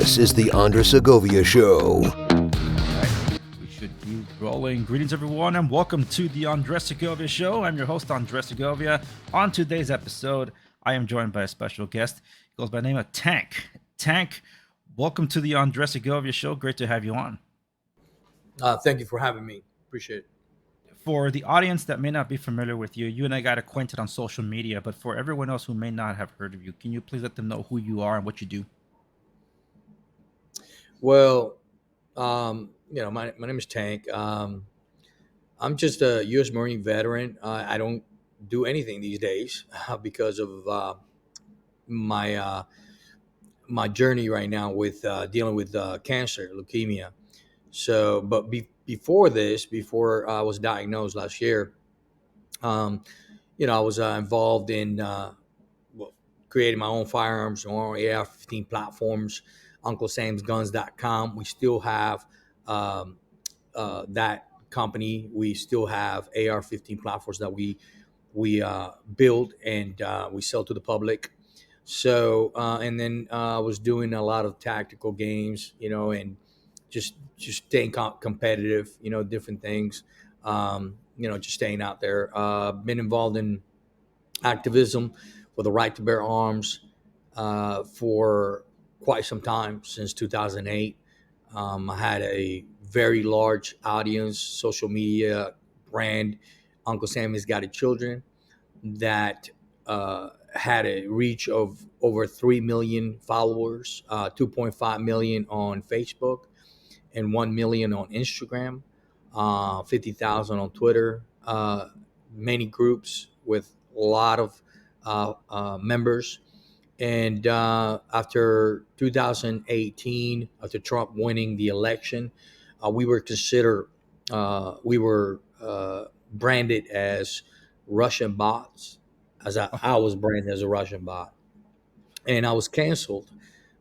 This is the TheAndresSegovia Show. Right. We should be rolling. Greetings, everyone, and welcome to the TheAndresSegovia Show. I'm your host, TheAndresSegovia. On today's episode, I am joined by a special guest. He goes by the name of Tank. Tank, welcome to the TheAndresSegovia Show. Great to have you on. Thank you for having me. Appreciate it. For the audience that may not be familiar with you, you and I got acquainted on social media, but for everyone else who may not have heard of you, can you please let them know who you are and what you do? Well, my name is Tank. I'm just a U.S. Marine veteran. I don't do anything these days because of my my journey right now with dealing with cancer, leukemia. So, but before this, before I was diagnosed last year, um, I was involved in well, creating my own firearms on AR-15 platforms, UncleSam'sGuns.com. We still have that company. We still have AR-15 platforms that we build and we sell to the public. So and then I was doing a lot of tactical games, and just staying competitive, different things. Just staying out there. Been involved in activism for the right to bear arms for quite some time, since 2008. I had a very large audience, social media brand, Uncle Sammy's Got Children, that had a reach of over 3 million followers, 2.5 million on Facebook, and 1 million on Instagram, 50,000 on Twitter, many groups with a lot of members. And after 2018, after Trump winning the election, we were considered, we were branded as Russian bots, as I was branded as a Russian bot. And I was canceled.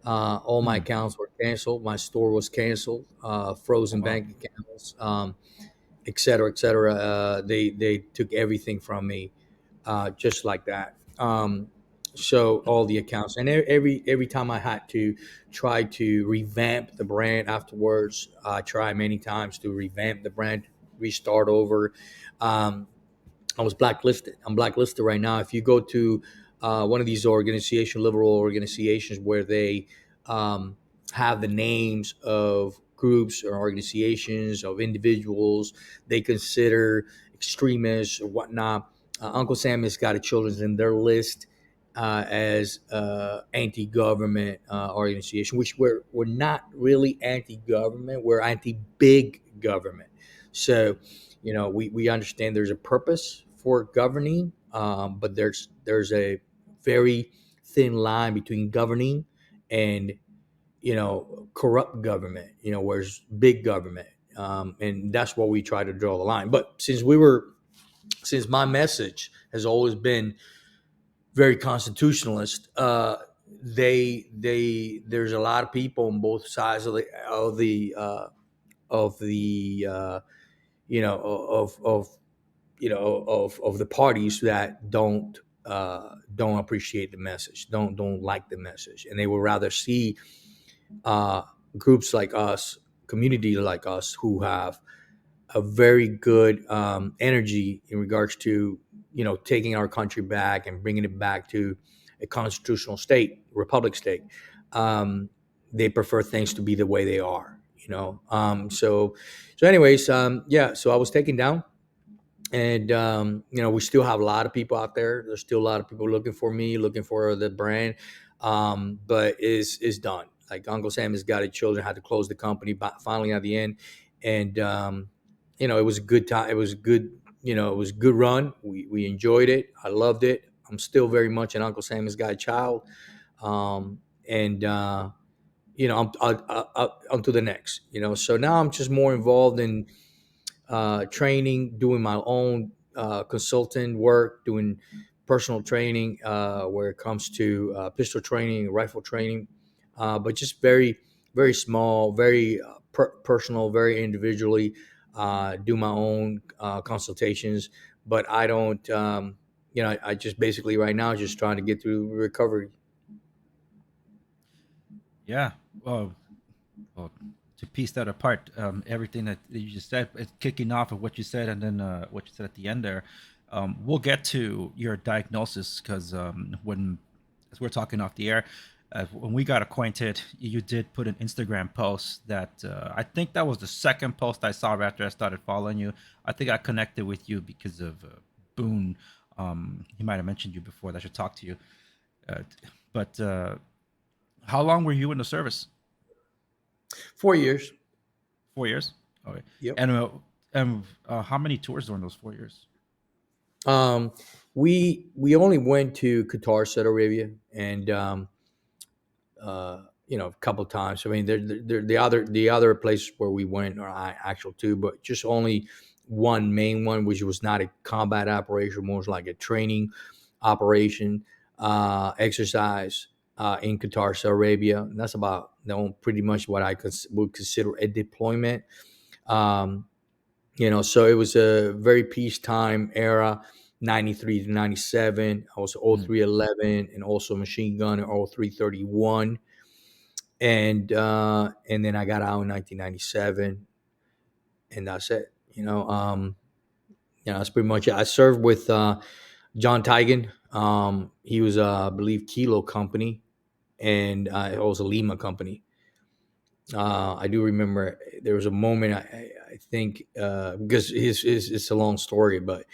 All my accounts were canceled. My store was canceled, frozen bank accounts, et cetera, et cetera. They took everything from me, just like that. So all the accounts, and every time I had to try to revamp the brand afterwards, I tried many times to revamp the brand, restart over. I was blacklisted. I'm blacklisted right now. If you go to one of these organizations, liberal organizations, where they have the names of groups or organizations of individuals they consider extremists or whatnot, Uncle Sam has got a children's in their list as anti-government organization, which we're not really anti-government. We're anti-big government. So, we understand there's a purpose for governing, but there's a very thin line between governing and corrupt government. Where's big government, and that's where we try to draw the line. But since my message has always been very constitutionalist, there's a lot of people on both sides of the of the parties that don't appreciate the message, don't like the message, and they would rather see uh, groups like us, community like us, who have a very good energy in regards to taking our country back and bringing it back to a constitutional state, republic state. Um, they prefer things to be the way they are. So anyways, yeah. So I was taken down, and we still have a lot of people out there. There's still a lot of people looking for me, looking for the brand, but it's done. Like Uncle Sam has got children, had to close the company, but finally at the end. And it was a good time. It was good. It was a good run. We enjoyed it. I loved it. I'm still very much an Uncle Sam has got a child, and I'm to the next. So now I'm just more involved in training, doing my own consultant work, doing personal training where it comes to pistol training, rifle training, but just very, very small, very personal, very individually. Do my own consultations, but I don't. I just basically right now just trying to get through recovery. Yeah, Well, well, to piece that apart, everything that you just said, it's kicking off of what you said, and then what you said at the end there. We'll get to your diagnosis because when, as we're talking off the air, when we got acquainted, you did put an Instagram post that I think that was the second post I saw after I started following you. I think I connected with you because of Boone. He might have mentioned you before. That I should talk to you. Uh, but how long were you in the service? 4 years. 4 years. Okay. Yep. And how many tours during those 4 years? Um, we only went to Qatar, Saudi Arabia, and a couple times. I mean, the other places where we went are actual too, but just only one main one, which was not a combat operation, more like a training operation, exercise in Qatar, Saudi Arabia. And that's about pretty much what I would consider a deployment. Um, so it was a very peacetime era. 93 to 97. I was Mm, 0311 and also machine gun in 0331, and then I got out in 1997, and that's it. That's pretty much it. I served with John Tigan. He was, I believe, Kilo Company, and it was a Lima Company. I do remember there was a moment I think because it's a long story, but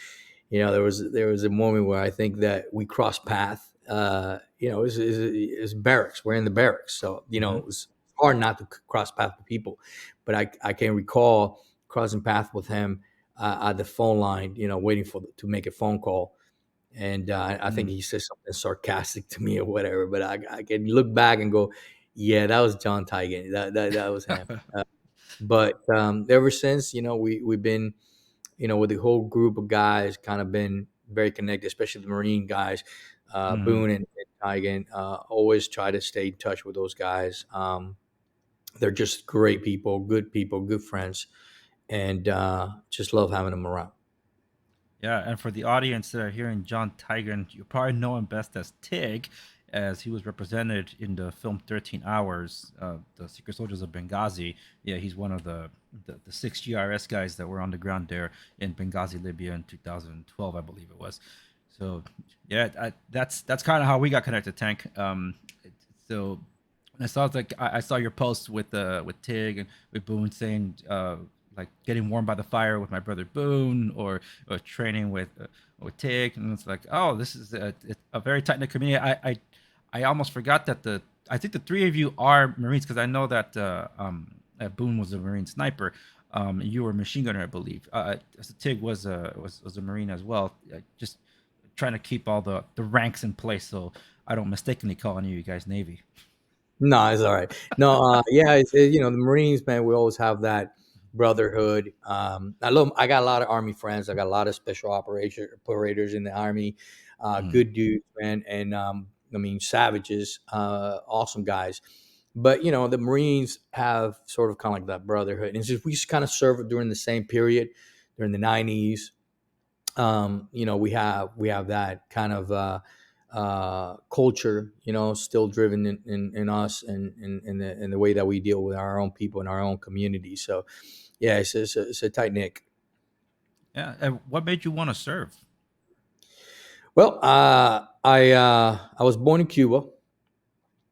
there was a moment where I think that we crossed path. It's barracks. We're in the barracks, so mhm. it was hard not to cross path with people. But I can recall crossing path with him at the phone line, waiting to make a phone call, and I think Mm. he said something sarcastic to me or whatever. But I can look back and go, yeah, that was John Tigan. That was him. But ever since, we've been, with the whole group of guys, kind of been very connected, especially the Marine guys, Mhm. Boone and Tigan. Always try to stay in touch with those guys. They're just great people, good friends, and just love having them around. Yeah, and for the audience that are hearing John Tigran, you probably know him best as Tig, as he was represented in the film 13 Hours, The Secret Soldiers of Benghazi. Yeah, he's one of the six GRS guys that were on the ground there in Benghazi, Libya in 2012, I believe it was. So, yeah, that's kind of how we got connected, Tank. So I saw I saw your post with Tig and with Boone saying like getting warm by the fire with my brother Boone or training with Tig, and it's like, oh, this is a very tight knit community. I almost forgot that I think the three of you are Marines because I know that Boone was a Marine sniper. You were a machine gunner, I believe. So Tig was a Marine as well. Just trying to keep all the ranks in place so I don't mistakenly call any of you guys Navy. No, it's all right. No, yeah, the Marines, man. We always have that brotherhood. I got a lot of Army friends. I got a lot of special operators in the Army. Mm, Good dudes, man, and I mean savages, awesome guys. But the Marines have sort of kind of like that brotherhood, and since we just kind of served during the same period, during the '90s, we have that kind of culture, still driven in us and in the way that we deal with our own people in our own community. So, yeah, it's a tight knit. yeah. And what made you want to serve? Well, I was born in Cuba.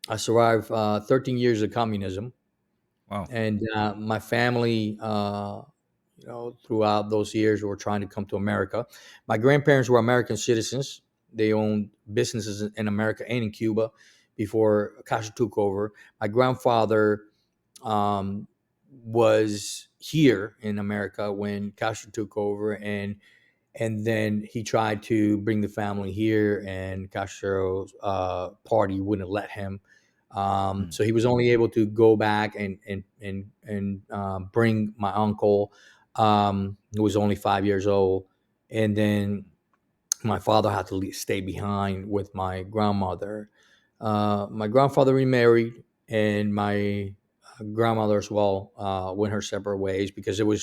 I survived 13 years of communism, Wow. and my family, throughout those years, were trying to come to America. My grandparents were American citizens. They owned businesses in America and in Cuba before Castro took over. My grandfather um, was here in America when Castro took over, and then he tried to bring the family here, and Castro's party wouldn't let him. Mm, So he was only able to go back and bring my uncle, who was only 5 years old, and then my father had to stay behind with my grandmother. My grandfather remarried, and my grandmother as well went her separate ways because it was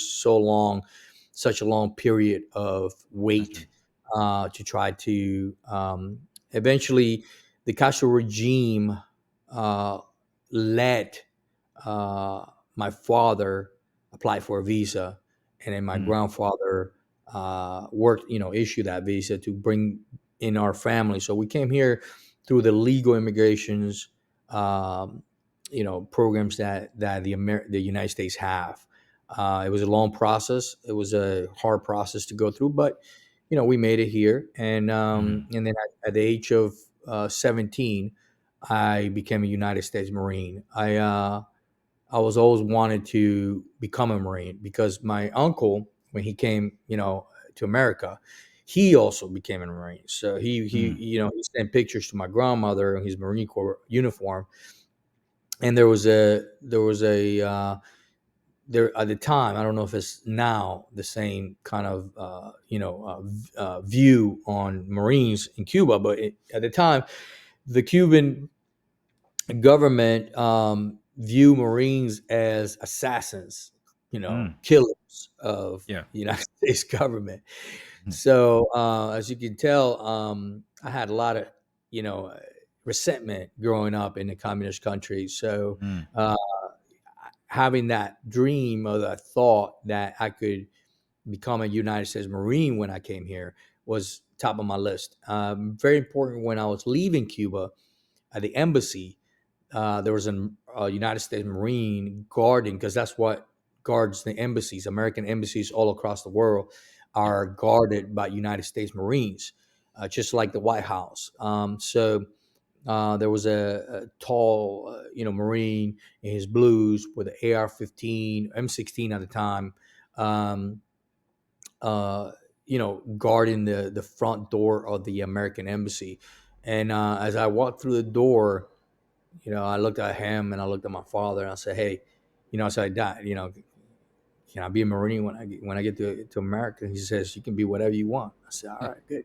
such a long period of imagine. wait to try to eventually the Castro regime uh, let uh, my father applied for a visa, and then my Mm, grandfather worked, issued that visa to bring in our family. So we came here through the legal immigrations, um, programs that the United States have. It was a long process. It was a hard process to go through, but we made it here. mm, And then at the age of 17, I became a United States Marine. I was always wanted to become a Marine because my uncle, when he came, to America, he also became a Marine. So mm, he sent pictures to my grandmother in his Marine Corps uniform, and there was a there at the time. I don't know if it's now the same kind of view on Marines in Cuba, but at the time, the Cuban government view Marines as assassins, mm. killers of Yeah. the United States government. Mm, So as you can tell, I had a lot of you know uh, resentment growing up in the communist country. So mm, uh, having that dream or that thought that I could become a United States Marine when I came here was top of my list. Very important when I was leaving Cuba at the embassy. There was a United States Marine guarding because that's what guards the embassies. American embassies all across the world yeah. are guarded by United States Marines, just like the White House. So there was a tall, Marine in his blues with an AR-15, M16 at the time, um, uh, guarding the front door of the American embassy. And as I walked through the door, I looked at him and I looked at my father and I said, "Hey, I said, Dad, can I be a Marine when I get to America?" He says, "You can be whatever you want." I said, "All right, good."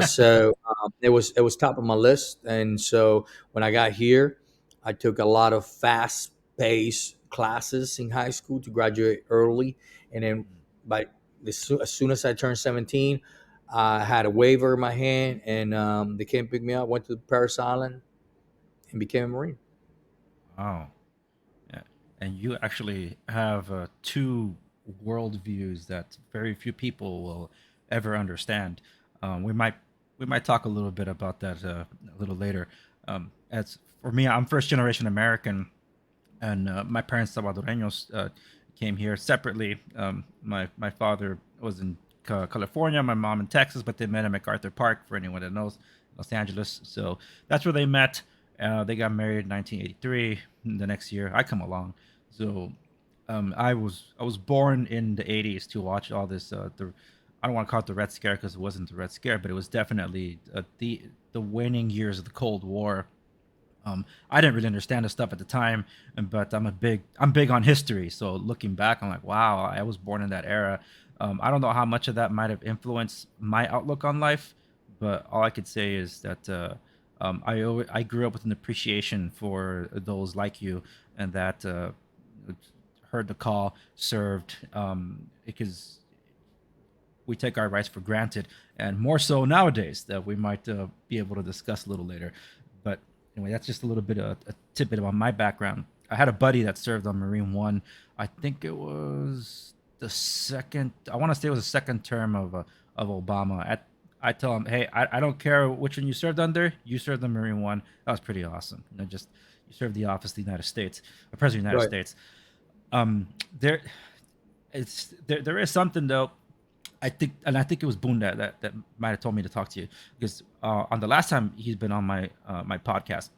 So it was top of my list. And so when I got here, I took a lot of fast paced classes in high school to graduate early. And then by as soon as I turned 17, I had a waiver in my hand, and they came pick me up, went to Paris Island, and became a Marine. Wow. Yeah. And you actually have two worldviews that very few people will ever understand. We might talk a little bit about that a little later. As for me, I'm first generation American, and my parents Salvadoreños came here separately. My father was in California, my mom in Texas, but they met in MacArthur Park. For anyone that knows, Los Angeles. So that's where they met. They got married in 1983. The next year, I come along. So I was born in the 80s to watch all this. I don't want to call it the Red Scare because it wasn't the Red Scare, but it was definitely the waning years of the Cold War. I didn't really understand the stuff at the time, but I'm big on history. So looking back, I'm like, wow, I was born in that era. I don't know how much of that might have influenced my outlook on life, but all I could say is that I grew up with an appreciation for those like you, and that heard the call, served, because we take our rights for granted, and more so nowadays that we might be able to discuss a little later. But anyway, that's just a little bit of a tidbit about my background. I had a buddy that served on Marine One. I think it was the second. I want to say it was the second term of Obama. I tell him, hey, I don't care which one you served under. You served the Marine One. That was pretty awesome. Just you served the office of the United States, the President of the United Right. States. There, there is something though. I think it was Boone that might have told me to talk to you because on the last time he's been on my podcast,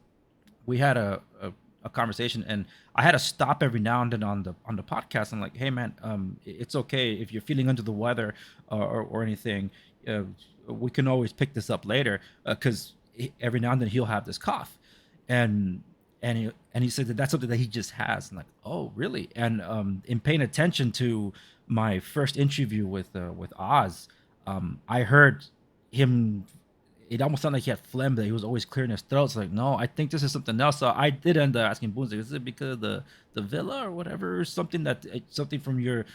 we had a conversation, and I had to stop every now and then on the podcast. I'm like, hey man, it's okay if you're feeling under the weather or anything. Uh, we can always pick this up later because every now and then he'll have this cough, and and he said that that's something that he just has. I'm like, oh really? And in paying attention to my first interview with Oz, I heard him. It almost sounded like he had phlegm, that he was always clearing his throat. It's like, no, I think this is something else. So I did end up asking Boone, like, is it because of the villa or whatever, or something from your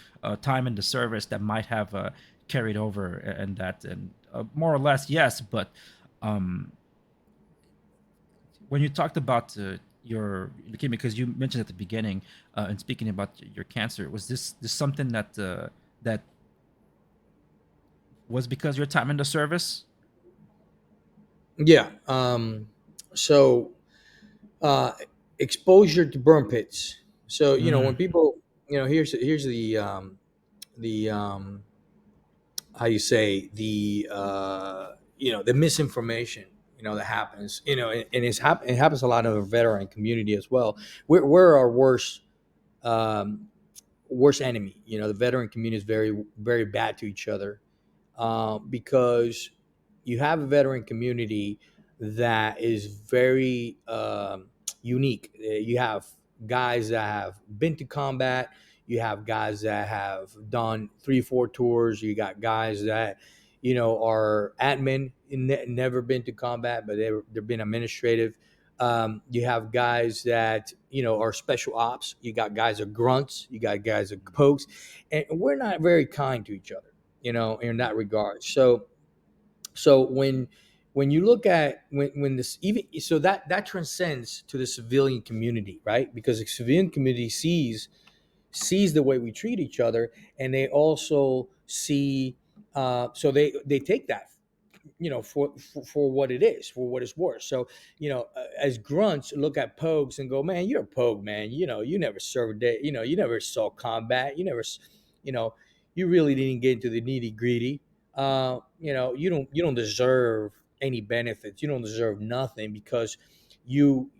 time in the service that might have carried over, and that, and more or less, yes. But um, when you talked about your leukemia? Because you mentioned at the beginning, and speaking about your cancer, was this something that was because your time in the service? Yeah. So uh, exposure to burn pits. So when Mm, people, here's the how you say the misinformation that happens, and it happens a lot in the veteran community as well. We're our um, worst enemy. The veteran community is very very bad to each other, because you have a veteran community that is very unique. You have guys that have been to combat. You have guys that have done 3 4 tours. You got guys that are admin, never been to combat, but they've been administrative. You have guys that are special ops. You got guys that are grunts. You got guys that are pokes, and we're not very kind to each other, in that regard. So when you look at when this even so that transcends to the civilian community, right? Because the civilian community sees the way we treat each other, and they also see, so they take that, for what it is, for what it's worth. So, as grunts look at pogues and go, man, you're a pogue, man. You never served it. You never saw combat. You know, you really didn't get into the nitty gritty. You don't deserve any benefits. You don't deserve nothing because you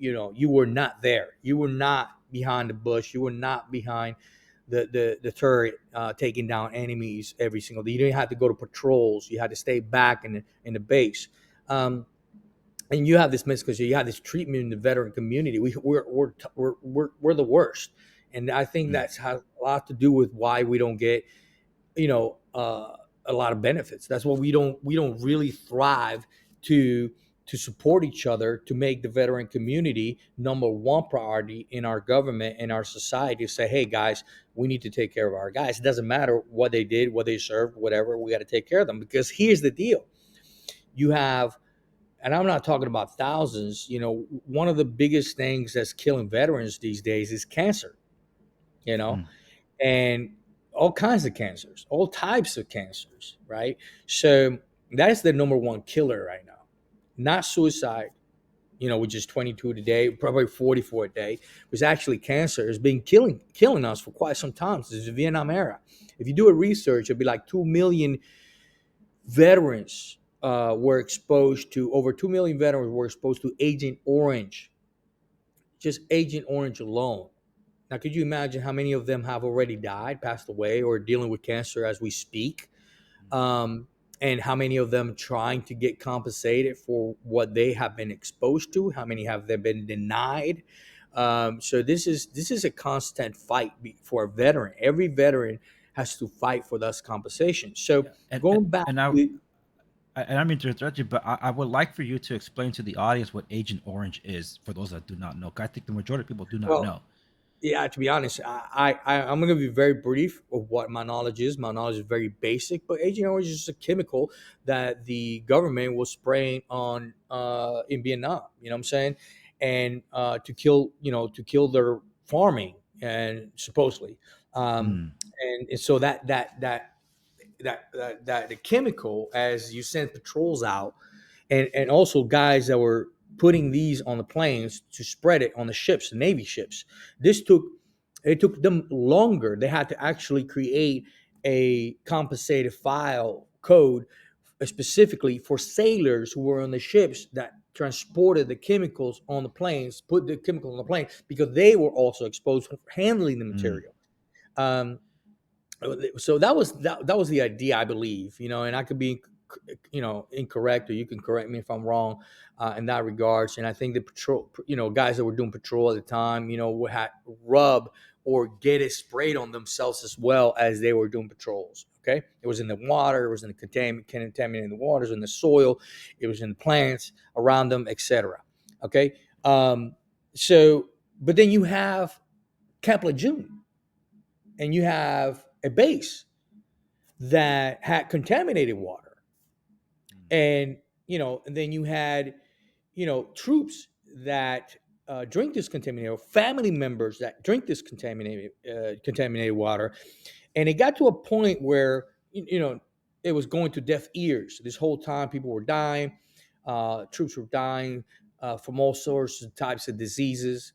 were not there. You were not behind the bush. You were not behind the turret, taking down enemies every single day. You didn't have to go to patrols. You had to stay back in the base. Um, and you have this because you have this treatment in the veteran community. We're the worst, and I think mm, that's has a lot to do with why we don't get you know uh, a lot of benefits. That's why we don't really thrive to to support each other, to make the veteran community number one priority in our government and our society, to say, hey guys, we need to take care of our guys. It doesn't matter what they did, what they served, whatever. We got to take care of them, because here's the deal. You have, and I'm not talking about thousands. One of the biggest things that's killing veterans these days is cancer. you know mm. and all kinds of cancers, all types of cancers, right? So that is the number one killer right now. Not suicide, which is 22 today, probably 44 a day. Was actually cancer has been killing us for quite some time since the Vietnam era. If you do a research, it'd be like 2 million veterans were exposed to over 2 million veterans were exposed to Agent Orange, just Agent Orange alone. Now, could you imagine how many of them have already died, passed away, or dealing with cancer as we speak? Um, and how many of them trying to get compensated for what they have been exposed to? How many have they been denied? So this is a constant fight for a veteran. Every veteran has to fight for this compensation. So Yeah, and and, going back and I, to I don't mean to interrupt you, but I would like for you to explain to the audience what Agent Orange is for those that do not know. 'Cause I think the majority of people do not well, know. yeah, to be honest, I'm going to be very brief of what my knowledge is. My knowledge is very basic, but Agent Orange is just a chemical that the government was spraying on in Vietnam. You know what I'm saying? And to kill their farming, and supposedly, um, Mm, and so that the chemical, as you send patrols out, and also guys that were putting these on the planes to spread it on the ships, the Navy ships. This took it took them longer. They had to actually create a compensated file code specifically for sailors who were on the ships that transported the chemicals on the planes, put the chemicals on the plane, because they were also exposed for handling the mm, material. Um, so that was the idea, I believe, and I could be incorrect, or you can correct me if I'm wrong in that regards. And I think the patrol, guys that were doing patrol at the time, would have rub or get it sprayed on themselves as well as they were doing patrols. Okay, it was in the water, it was in the contaminating the waters, in the soil, it was in the plants around them, etc. Okay. So but then you have Camp Lejeune, and you have a base that had contaminated water, mm, and and then you had troops that drink this contaminated, family members that drink this contaminated water, and it got to a point where it was going to deaf ears. This whole time, people were dying, troops were dying from all sorts of types of diseases.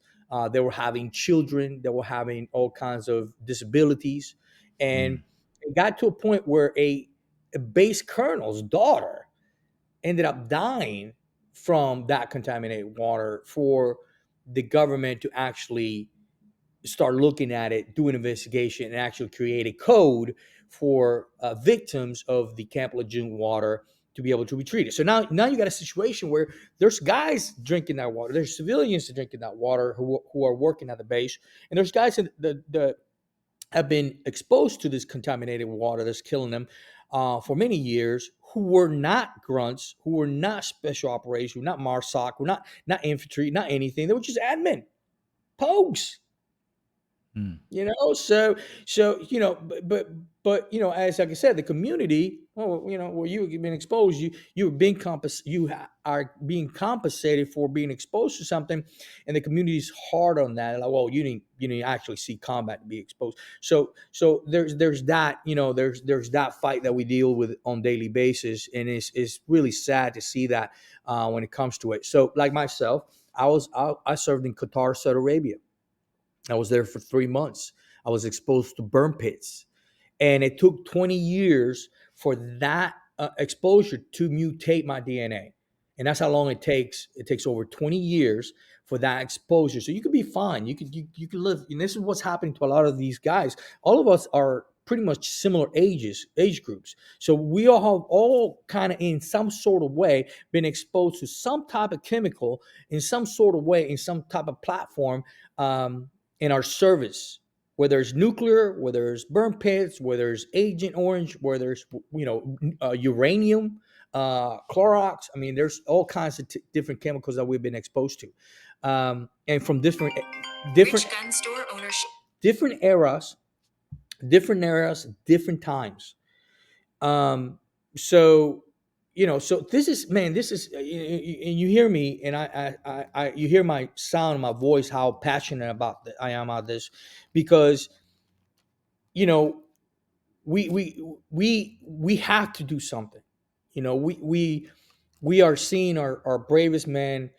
They were having children. They were having all kinds of disabilities, and Mm. it got to a point where a base colonel's daughter ended up dying from that contaminated water for the government to actually start looking at it, do an investigation, and actually create a code for victims of the Camp Lejeune water to be able to be treated. So now you got a situation where there's guys drinking that water, there's civilians drinking that water who are working at the base, and there's guys that have been exposed to this contaminated water that's killing them for many years, who were not grunts, who were not special operations, who were not MARSOC, who were not infantry, not anything. They were just admin, pogues. Mm. So but as like I said, the community, where you've been exposed, you are being compensated for being exposed to something, and the community's hard on that. Like, well, you didn't actually see combat to be exposed. So there's that, there's that fight that we deal with on daily basis, and it's really sad to see that when it comes to it. So like myself, I served in Qatar, Saudi Arabia. I was there for 3 months. I was exposed to burn pits. And it took 20 years for that exposure to mutate my DNA. And that's how long it takes. It takes over 20 years for that exposure. So you could be fine. You could live. And this is what's happening to a lot of these guys. All of us are pretty much similar age groups. So we all have all kind of in some sort of way been exposed to some type of chemical in some sort of way, in some type of platform, in our service, whether it's nuclear, whether it's burn pits, whether it's Agent Orange, whether it's uranium, Clorox. I mean, there's all kinds of different chemicals that we've been exposed to, and from different Rich gun store ownership. different eras, different times. Um, so so this is, man, this is, and you hear me, and you hear my sound, my voice, how passionate I am about this, because you know we have to do something. We are seeing our bravest men,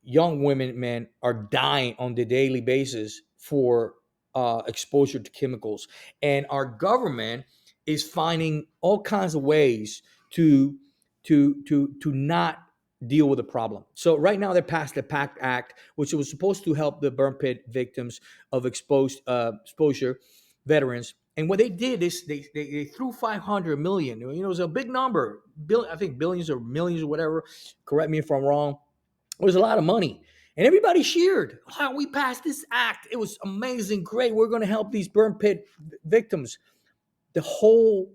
young women, men are dying on the daily basis for exposure to chemicals, and our government is finding all kinds of ways to not deal with the problem. So right now they passed the PACT Act, which was supposed to help the burn pit victims of exposure veterans. And what they did is they threw 500 million. It was a big number. I think billions or millions or whatever. Correct me if I'm wrong. It was a lot of money. And everybody cheered. Wow, we passed this act. It was amazing. Great. We're going to help these burn pit victims. The whole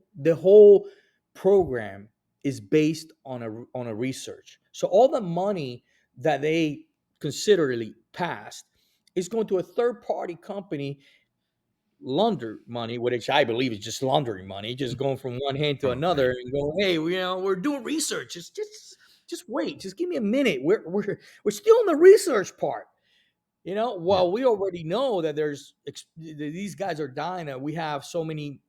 program is based on a research. So all the money that they considerably passed is going to a third party company, launder money, which I believe is just laundering money, just going from one hand to Probably. another and going, hey, we're doing research. Just wait, just give me a minute. We're still in the research part. Yeah. Well, we already know that these guys are dying. And we have so many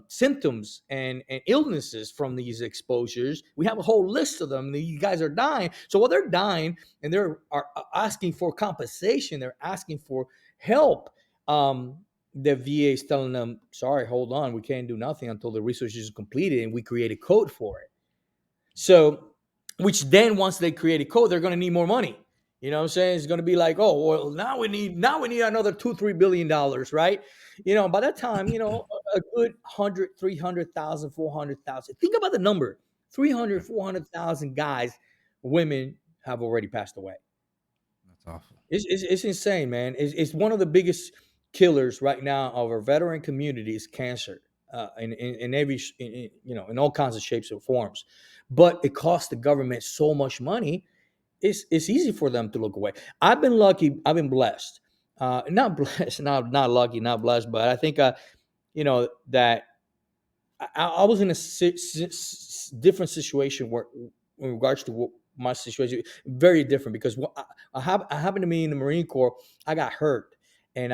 symptoms and illnesses from these exposures. We have a whole list of them. These guys are dying. So while they're dying and they're are asking for compensation, they're asking for help. The VA is telling them, "Sorry, hold on, we can't do nothing until the research is completed and we create a code for it." So, which then once they create a code, they're going to need more money. You know what I'm saying? It's going to be like, oh, well, now we need another $2-3 billion, right? By that time, a good 100, 300,000, 400,000. Think about the number: 300, Yeah. 400,000 guys, women have already passed away. That's awful. It's insane, man. It's one of the biggest killers right now of our veteran community is cancer, in every in all kinds of shapes and forms. But it costs the government so much money. It's easy for them to look away. I've been lucky. I've been blessed. Not blessed, not lucky, not blessed. But I think that I was in a different situation where, in regards to my situation very different because I happened to be in the Marine Corps. I got hurt, and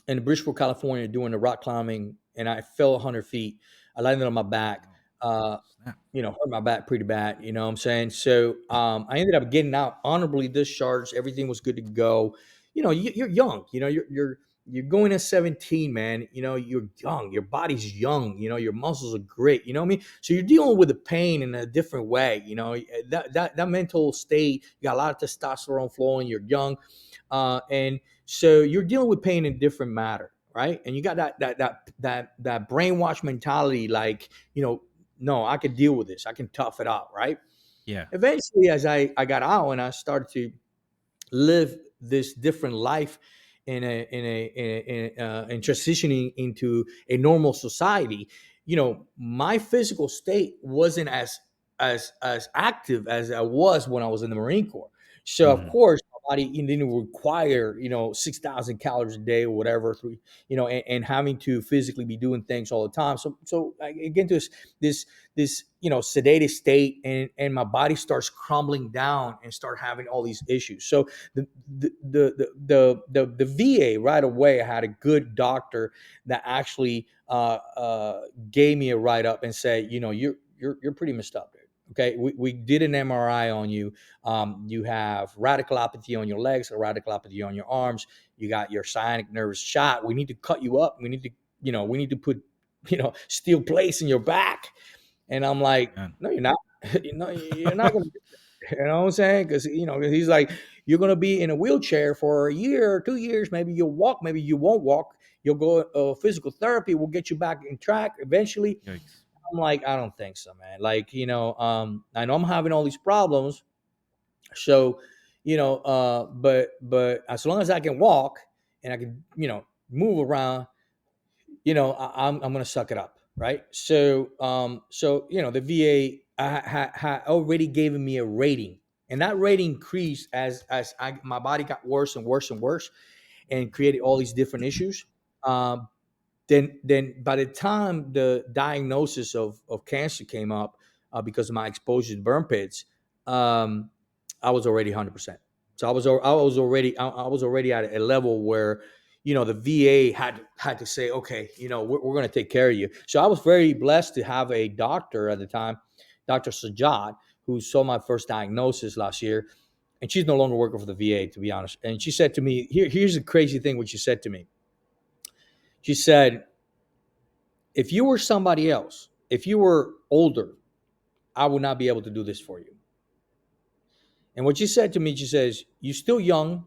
in Bridgeport, California, doing the rock climbing, and I fell 100 feet. I landed on my back. Oh, Uh, snap. hurt my back pretty bad. You know what I'm saying? So I ended up getting out honorably discharged. Everything was good to go. You're young. You're going at 17, man. You're young. Your body's young. Your muscles are great. You know what I mean? So you're dealing with the pain in a different way. That mental state. You got a lot of testosterone flowing. You're young, and so you're dealing with pain in different matter, right? And you got that brainwash mentality, like no, I can deal with this. I can tough it out, right? Yeah. Eventually, as I got out and I started to live this different life in transitioning into a normal society, my physical state wasn't as active as I was when I was in the Marine Corps. So of Hmm. course my body didn't require 6,000 calories a day or whatever through and having to physically be doing things all the time. So I get into this sedated state, and my body starts crumbling down and start having all these issues. So the VA right away, I had a good doctor that actually gave me a write up and said, you're pretty messed up, dude. Okay, we did an MRI on you. You have radicalopathy on your legs, a radicalopathy on your arms. You got your sciatic nerve shot. We need to cut you up. We need to put steel plates in your back. And I'm like, Man. no, you're not. You're not going to. You know what I'm saying? Because he's like, you're going to be in a wheelchair for a year, 2 years. Maybe you'll walk. Maybe you won't walk. You'll go physical therapy. Will get you back in track eventually. Yikes. I'm like, I don't think so, man. Like, I know I'm having all these problems. So, but as long as I can walk and I can, move around, I'm gonna suck it up, right? So the VA had already given me a rating, and that rating increased as my body got worse and worse and worse, and created all these different issues. Um, then by the time the diagnosis of cancer came up, because of my exposure to burn pits, um, I was already 100%. So I was already at a level where the VA had to say, okay, we're going to take care of you. So I was very blessed to have a doctor at the time, Dr. Sajad, who saw my first diagnosis last year, and she's no longer working for the VA, to be honest. And she said to me, here's the crazy thing, what she said to me. She said, if you were somebody else, if you were older, I would not be able to do this for you. And what she said to me, she says, you're still young,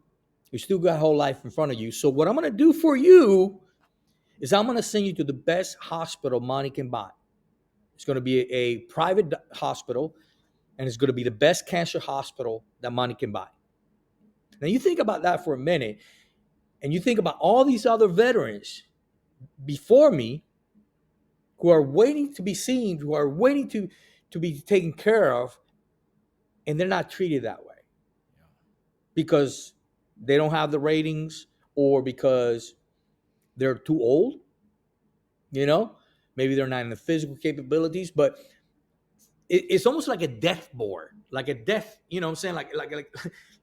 you still got a whole life in front of you. So what I'm going to do for you is I'm going to send you to the best hospital money can buy. It's going to be a private hospital, and it's going to be the best cancer hospital that money can buy. Now you think about that for a minute, and you think about all these other veterans before me who are waiting to be seen, who are waiting to be taken care of, and they're not treated that way because they don't have the ratings or because they're too old, you know? Maybe they're not in the physical capabilities, but it's almost like a death board, like a death, you know what I'm saying? Like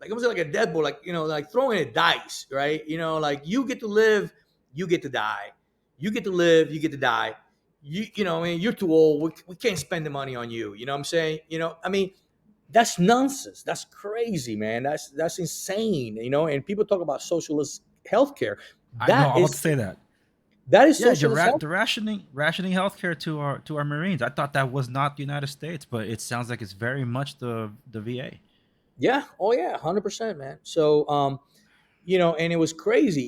almost like a death board, like, like throwing a dice, right? Like you get to live, you get to die. You get to live, you get to die. I mean, you're too old. We can't spend the money on you. You know what I'm saying? I mean, that's nonsense. That's crazy, man. That's insane. And people talk about socialist healthcare. I know. That I'm about to is say that. that is Yeah, you're socialist health. the rationing healthcare to our Marines. I thought that was not the United States, but it sounds like it's very much the VA. Yeah. Oh yeah, 100%, man. So and it was crazy.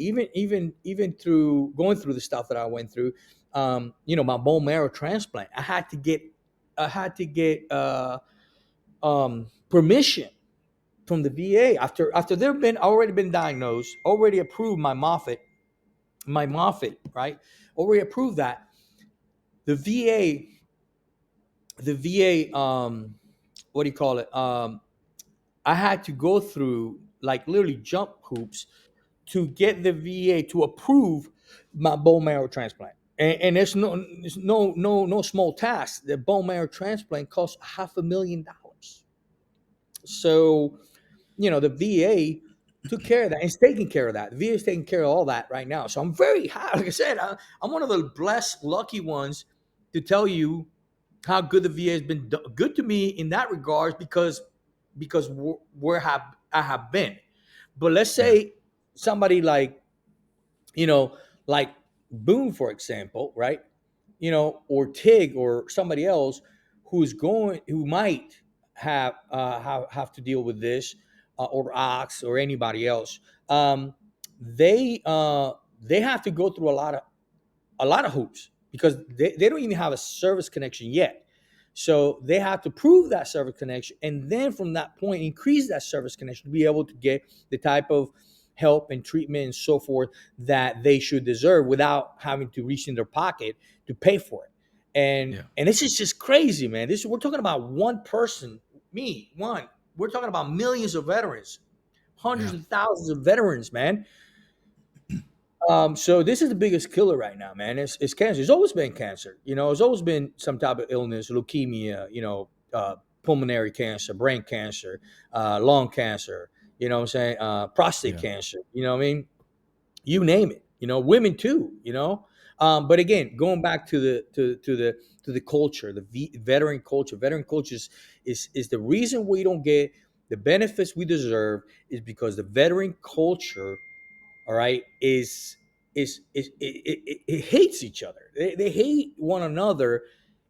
Even through going through the stuff that I went through, my bone marrow transplant. I had to get permission from the VA after they've been already been diagnosed, already approved my Moffitt, right? Already approved that. The VA, what do you call it? I had to go through like literally jump hoops to get the VA to approve my bone marrow transplant. And it's no small task. The bone marrow transplant costs $500,000. So, the VA took care of that and is taking care of that. The VA is taking care of all that right now. So I'm very happy. Like I said, I'm one of the blessed, lucky ones to tell you how good the VA has been good to me in that regards because where have I have been. But let's Yeah. say somebody like you know like Boone, for example, right? Or Tig or somebody else who might have to deal with this, or Ox or anybody else. Um, they have to go through a lot of hoops because they don't even have a service connection yet. So they have to prove that service connection, and then from that point, increase that service connection to be able to get the type of help and treatment and so forth that they should deserve without having to reach in their pocket to pay for it. And Yeah. and this is just crazy, man. We're talking about one person, me, one. We're talking about millions of veterans, hundreds Yeah. of thousands of veterans, man. So this is the biggest killer right now, man. It's cancer. It's always been cancer. It's always been some type of illness, leukemia, pulmonary cancer, brain cancer, lung cancer, what I'm saying, prostate Yeah. cancer, what I mean? You name it, women too. But again, going back to the culture, veteran culture. Veteran culture is the reason we don't get the benefits we deserve is because the veteran culture, all right, it hates each other. They hate one another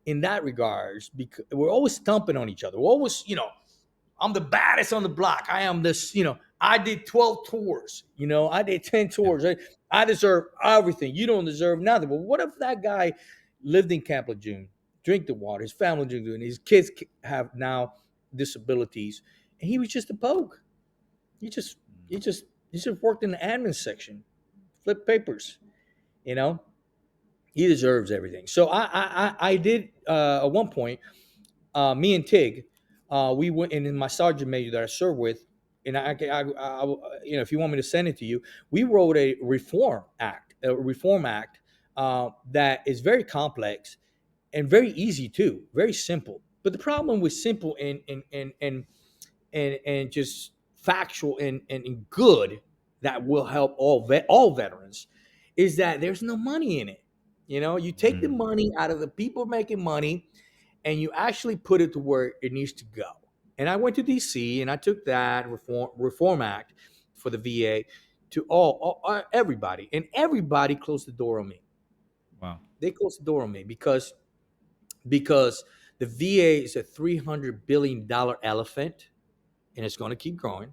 in that regards because we're always stumping on each other. We're always, I'm the baddest on the block. I am this, I did 12 tours, I did 10 Yeah. tours. I deserve everything. You don't deserve nothing. But what if that guy lived in Camp Lejeune, drink the water, his family drink the water, and his kids have now disabilities, and he was just a poke. He just he just he just worked in the admin section, flip papers. You know, he deserves everything. So I did at one point. Me and Tig, we went and in my sergeant major that I served with, and if you want me to send it to you, we wrote a reform act that is very complex and very easy too, very simple. But the problem with simple and just factual and good that will help all veterans is that there's no money in it. You take the Mm. money out of the people making money and you actually put it to where it needs to go. And I went to DC and I took that reform act for the VA to everybody, and everybody closed the door on me. Wow. They closed the door on me because the VA is a $300 billion elephant, and it's going to keep growing.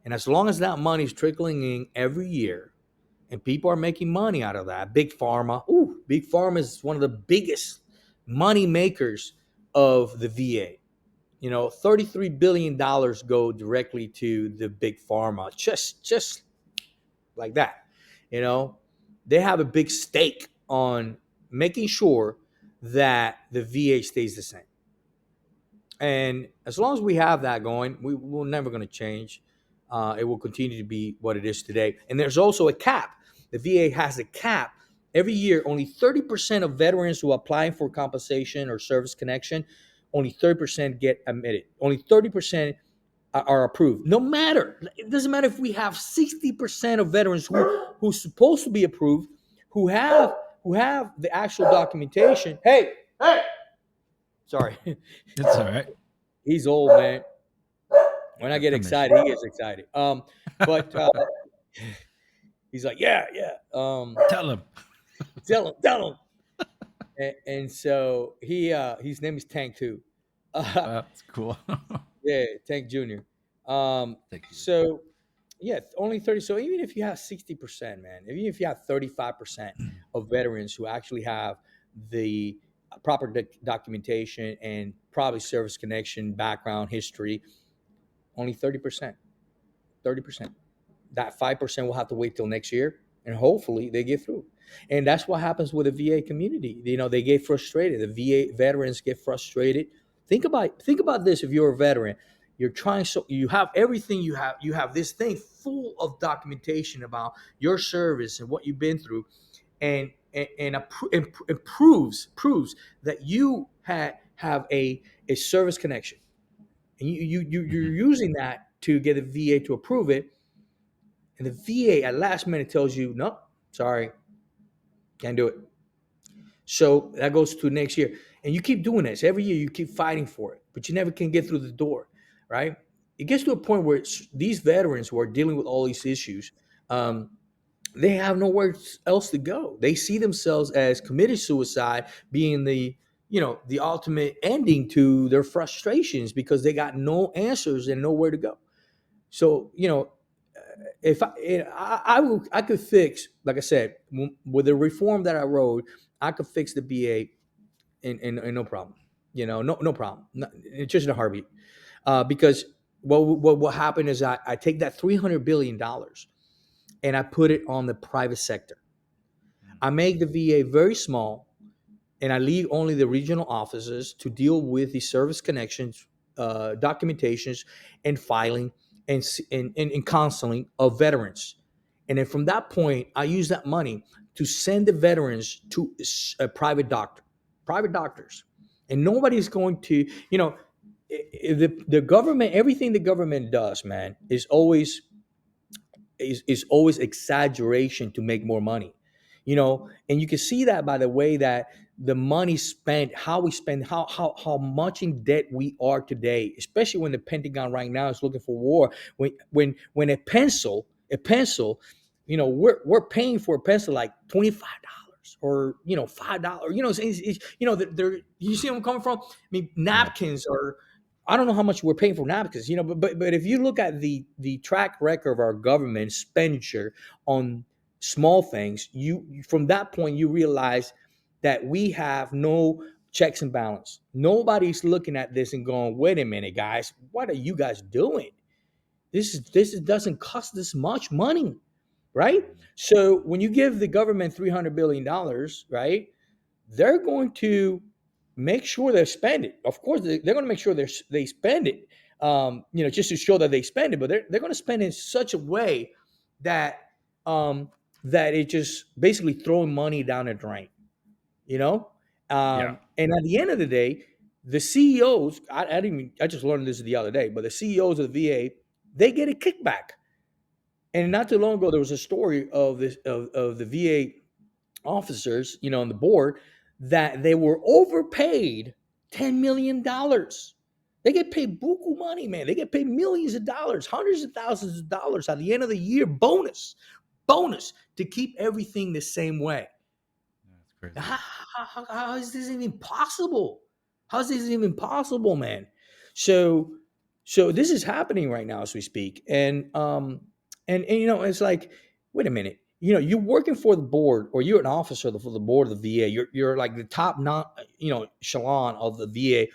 And as long as that money is trickling in every year and people are making money out of that, big pharma is one of the biggest money makers of the VA. $33 billion go directly to the big pharma, just like that. You know, they have a big stake on making sure that the VA stays the same. And as long as we have that going, we're never going to change. It will continue to be what it is today. And there's also a cap. The VA has a cap. Every year, only 30% of veterans who apply for compensation or service connection, only 30% get admitted. Only 30% are approved. No matter, it doesn't matter if we have 60% of veterans who's supposed to be approved, who have the actual documentation. Hey, sorry, It's all right. he's old, man. When I Got get permission. excited, he gets excited. But he's like, yeah, yeah. Tell him. Tell him. And so his name is Tank too. That's cool. Yeah, Tank Junior. Thank you. So yeah, only 30. So even if you have 60%, man, even if you have 35% of veterans who actually have the proper documentation and probably service connection, background, history, only 30%. 30%. That 5% will have to wait till next year, and hopefully they get through. And that's what happens with the VA community. They get frustrated. The VA veterans get frustrated. Think about this. If you're a veteran, you're trying, so you have everything. You have this thing full of documentation about your service and what you've been through, and proves that you have a service connection, and you're using that to get the VA to approve it, and the VA at last minute tells you, no, sorry, can't do it. So that goes to next year, and you keep doing this every year. You keep fighting for it, but you never can get through the door, right? It gets to a point where these veterans who are dealing with all these issues, um, they have nowhere else to go. They see themselves as committed suicide being the ultimate ending to their frustrations because they got no answers and nowhere to go. So if I could fix, like I said, with the reform that I wrote, I could fix the BA in no problem. No problem. It's just in a heartbeat. Because what happened is I take that $300 billion and I put it on the private sector. I make the VA very small, and I leave only the regional offices to deal with the service connections, documentations, and filing and counseling of veterans. And then from that point, I use that money to send the veterans to a private doctors, and nobody's going to, the government, everything the government does, man, is always exaggeration to make more money, and you can see that by the way that the money spent, how we spend, how much in debt we are today, especially when the Pentagon right now is looking for war. When a pencil, we're paying for a pencil like $25 or $5. You see where I'm coming from? I mean, Yeah. napkins are, I don't know how much we're paying for napkins, but if you look at the track record of our government expenditure on small things, you from that point you realize that we have no checks and balance. Nobody's looking at this and going, "Wait a minute, guys, what are you guys doing? Doesn't cost this much money, right?" So when you give the government $300 billion, right, they're going to make sure they spend it. Of course, they're going to make sure they spend it, just to show that they spend it. But they're going to spend it in such a way that um, that it just basically throwing money down the drain. You know, Yeah. and at the end of the day, the CEOs. I just learned this the other day, but the CEOs of the VA, they get a kickback. And not too long ago, there was a story of this of the VA officers, on the board, that they were overpaid $10 million. They get paid buku money, man. They get paid millions of dollars, hundreds of thousands of dollars at the end of the year, bonus to keep everything the same way. That's crazy. How is this even possible? How is this even possible, man? So, so this is happening right now as we speak, and it's like, wait a minute, you're working for the board, or you're an officer for the board of the VA. You're like the top, not echelon of the VA,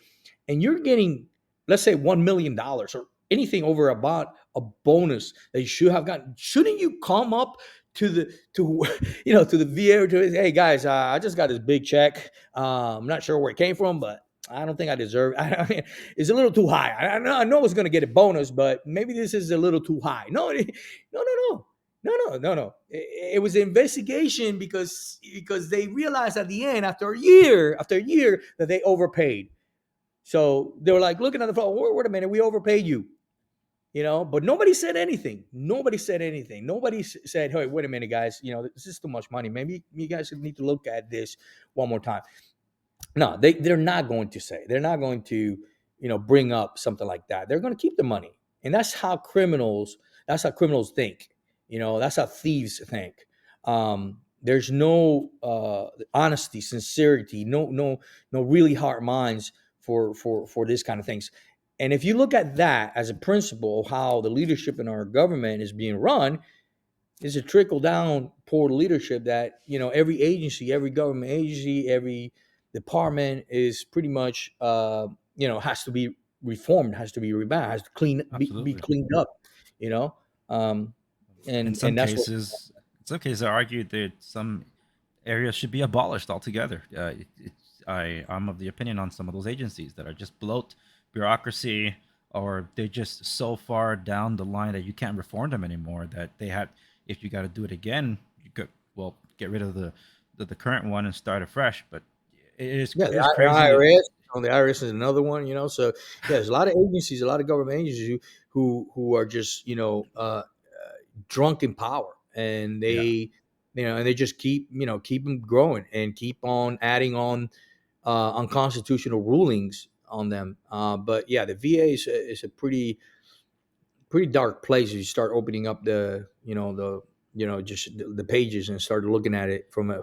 and you're getting, let's say, $1 million or anything over about a bonus that you should have gotten. Shouldn't you come up to the to to the VA, to, hey guys, I just got this big check. I'm not sure where it came from, but I don't think I deserve it. I mean, it's a little too high. I know it's going to get a bonus, but maybe this is a little too high. No, no, no, no. No. It was an investigation because they realized at the end, after a year, that they overpaid. So they were like looking at the phone. Wait a minute, we overpaid you. But nobody said anything. Nobody said, "Hey, wait a minute, guys. This is too much money. Maybe you guys need to look at this one more time." No, they're not going to say. They're not going to, bring up something like that. They're going to keep the money, and that's how criminals. That's how criminals think. That's how thieves think. There's no honesty, sincerity, no really hard minds for this kind of things. And if you look at that as a principle, how the leadership in our government is being run, is a trickle down poor leadership that every agency, every government agency, every department is pretty much has to be reformed, has to be revamped, has to be Absolutely. cleaned up. You know, um, In and some and that's what. cases, I argued that some areas should be abolished altogether. I'm of the opinion on some of those agencies that are just bloat bureaucracy, or they're just so far down the line that you can't reform them anymore. That they had, if you got to do it again, you could, well, get rid of the current one and start afresh. But Yeah, it is the crazy. IRS. On the IRS is another one, so yeah, there's a lot of agencies, a lot of government agencies who are just drunk in power, and Yeah. they just keep them growing and keep on adding on unconstitutional rulings on them. But yeah, the VA is a pretty dark place. You start opening up just the pages and start looking at it from a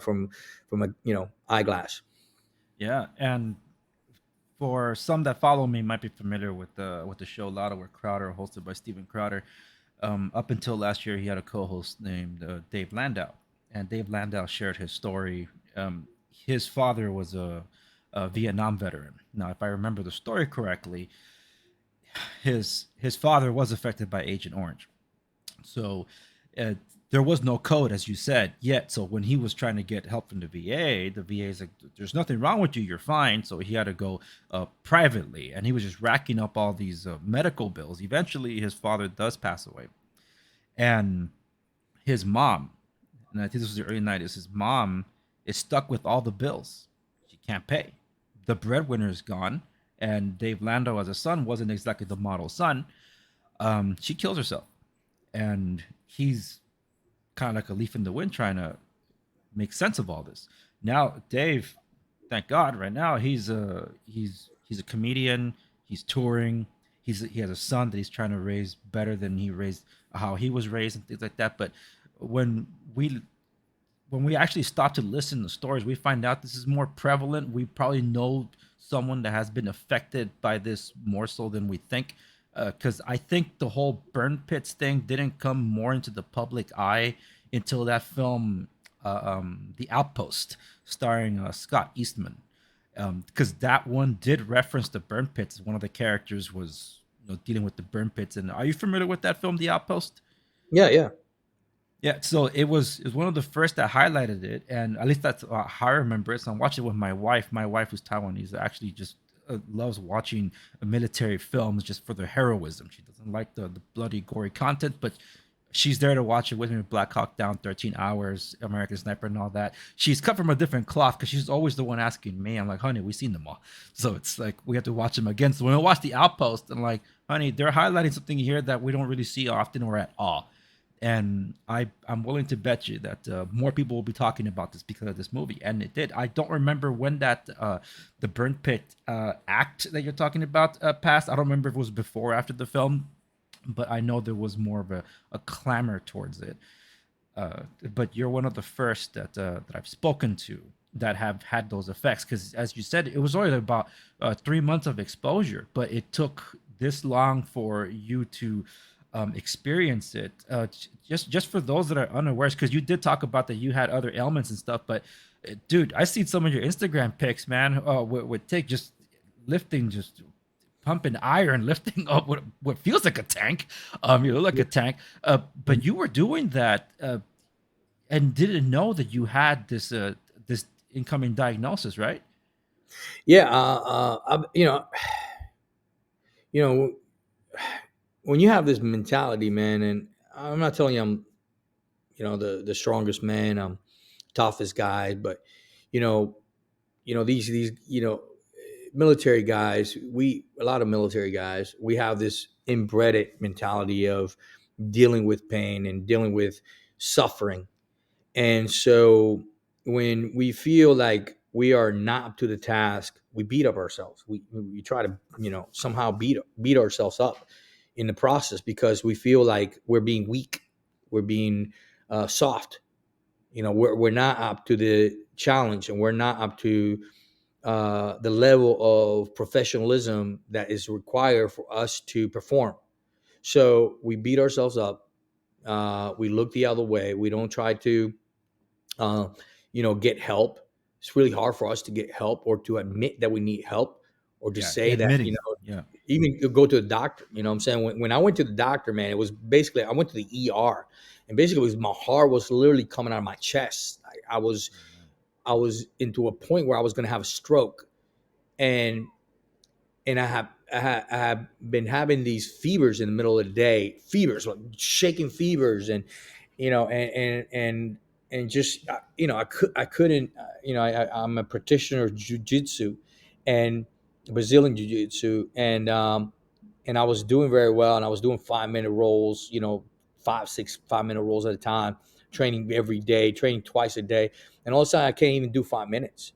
eyeglass. Yeah, and for some that follow me might be familiar with the show Lotto with Crowder, hosted by Steven Crowder. Up until last year, he had a co-host named Dave Landau, and Dave Landau shared his story. His father was a Vietnam veteran. Now, if I remember the story correctly, his father was affected by Agent Orange. So uh, there was no code, as you said, yet. So when he was trying to get help from the VA is like, "There's nothing wrong with you. You're fine." So he had to go privately, and he was just racking up all these medical bills. Eventually, his father does pass away, and his mom, and I think this was the early '90s. His mom is stuck with all the bills. She can't pay. The breadwinner is gone, and Dave Lando as a son wasn't exactly the model son. She kills herself, and he's kind of like a leaf in the wind trying to make sense of all this. Now, Dave, thank God, right now he's a comedian. He's touring. He has a son that he's trying to raise better than he raised how he was raised and things like that. But when we when we actually stop to listen to stories, we find out this is more prevalent. We probably know someone that has been affected by this more so than we think. Because I think the whole burn pits thing didn't come more into the public eye until that film, The Outpost, starring Scott Eastman. Because that one did reference the burn pits. One of the characters was dealing with the burn pits. And are you familiar with that film, The Outpost? Yeah, yeah. Yeah, so it was one of the first that highlighted it, and at least that's how I remember it. So I'm watching it with my wife. My wife, who's Taiwanese, actually just loves watching military films just for the heroism. She doesn't like the bloody, gory content, but she's there to watch it with me. Black Hawk Down, 13 Hours, American Sniper, and all that. She's cut from a different cloth because she's always the one asking me. I'm like, honey, we've seen them all, so it's like we have to watch them again. So when I watch The Outpost, I'm like, honey, they're highlighting something here that we don't really see often or at all, and I'm willing to bet you that more people will be talking about this because of this movie, and it did. I don't remember when that the burn pit act that you're talking about passed. I don't remember if it was before or after the film, but I know there was more of a clamor towards it. But you're one of the first that I've spoken to that have had those effects, because as you said, it was only about 3 months of exposure, but it took this long for you to experience it. Just for those that are unaware, because you did talk about that you had other ailments and stuff, but dude, I seen some of your Instagram pics, man, with take just lifting, just pumping iron, lifting up what feels like a tank. You look like a tank, but you were doing that and didn't know that you had this incoming diagnosis, right? Yeah, you know, when you have this mentality, man, and I'm not telling you I'm, the strongest man, I'm toughest guy, but you know, these military guys, a lot of military guys, we have this inbred mentality of dealing with pain and dealing with suffering. And so when we feel like we are not up to the task, we beat up ourselves. We try to, somehow beat ourselves up in the process because we feel like we're being weak, we're being soft. We're not up to the challenge, and we're not up to the level of professionalism that is required for us to perform. So we beat ourselves up. We look the other way. We don't try to uh, get help. It's really hard for us to get help or to admit that we need help or to Yeah, say that, admitting. Yeah. even to go to the doctor. You know what I'm saying? When I went to the doctor, man, it was basically, I went to the ER, and basically it was, my heart was literally coming out of my chest. I was into a point where I was going to have a stroke. And I have been having these fevers in the middle of the day, fevers, like shaking fevers, and you know, and and just I couldn't I'm a practitioner of jiu-jitsu and Brazilian jiu-jitsu, and I was doing very well, and I was doing 5 minute rolls, 5 minute rolls at a time, training every day, training twice a day, and all of a sudden I can't even do 5 minutes,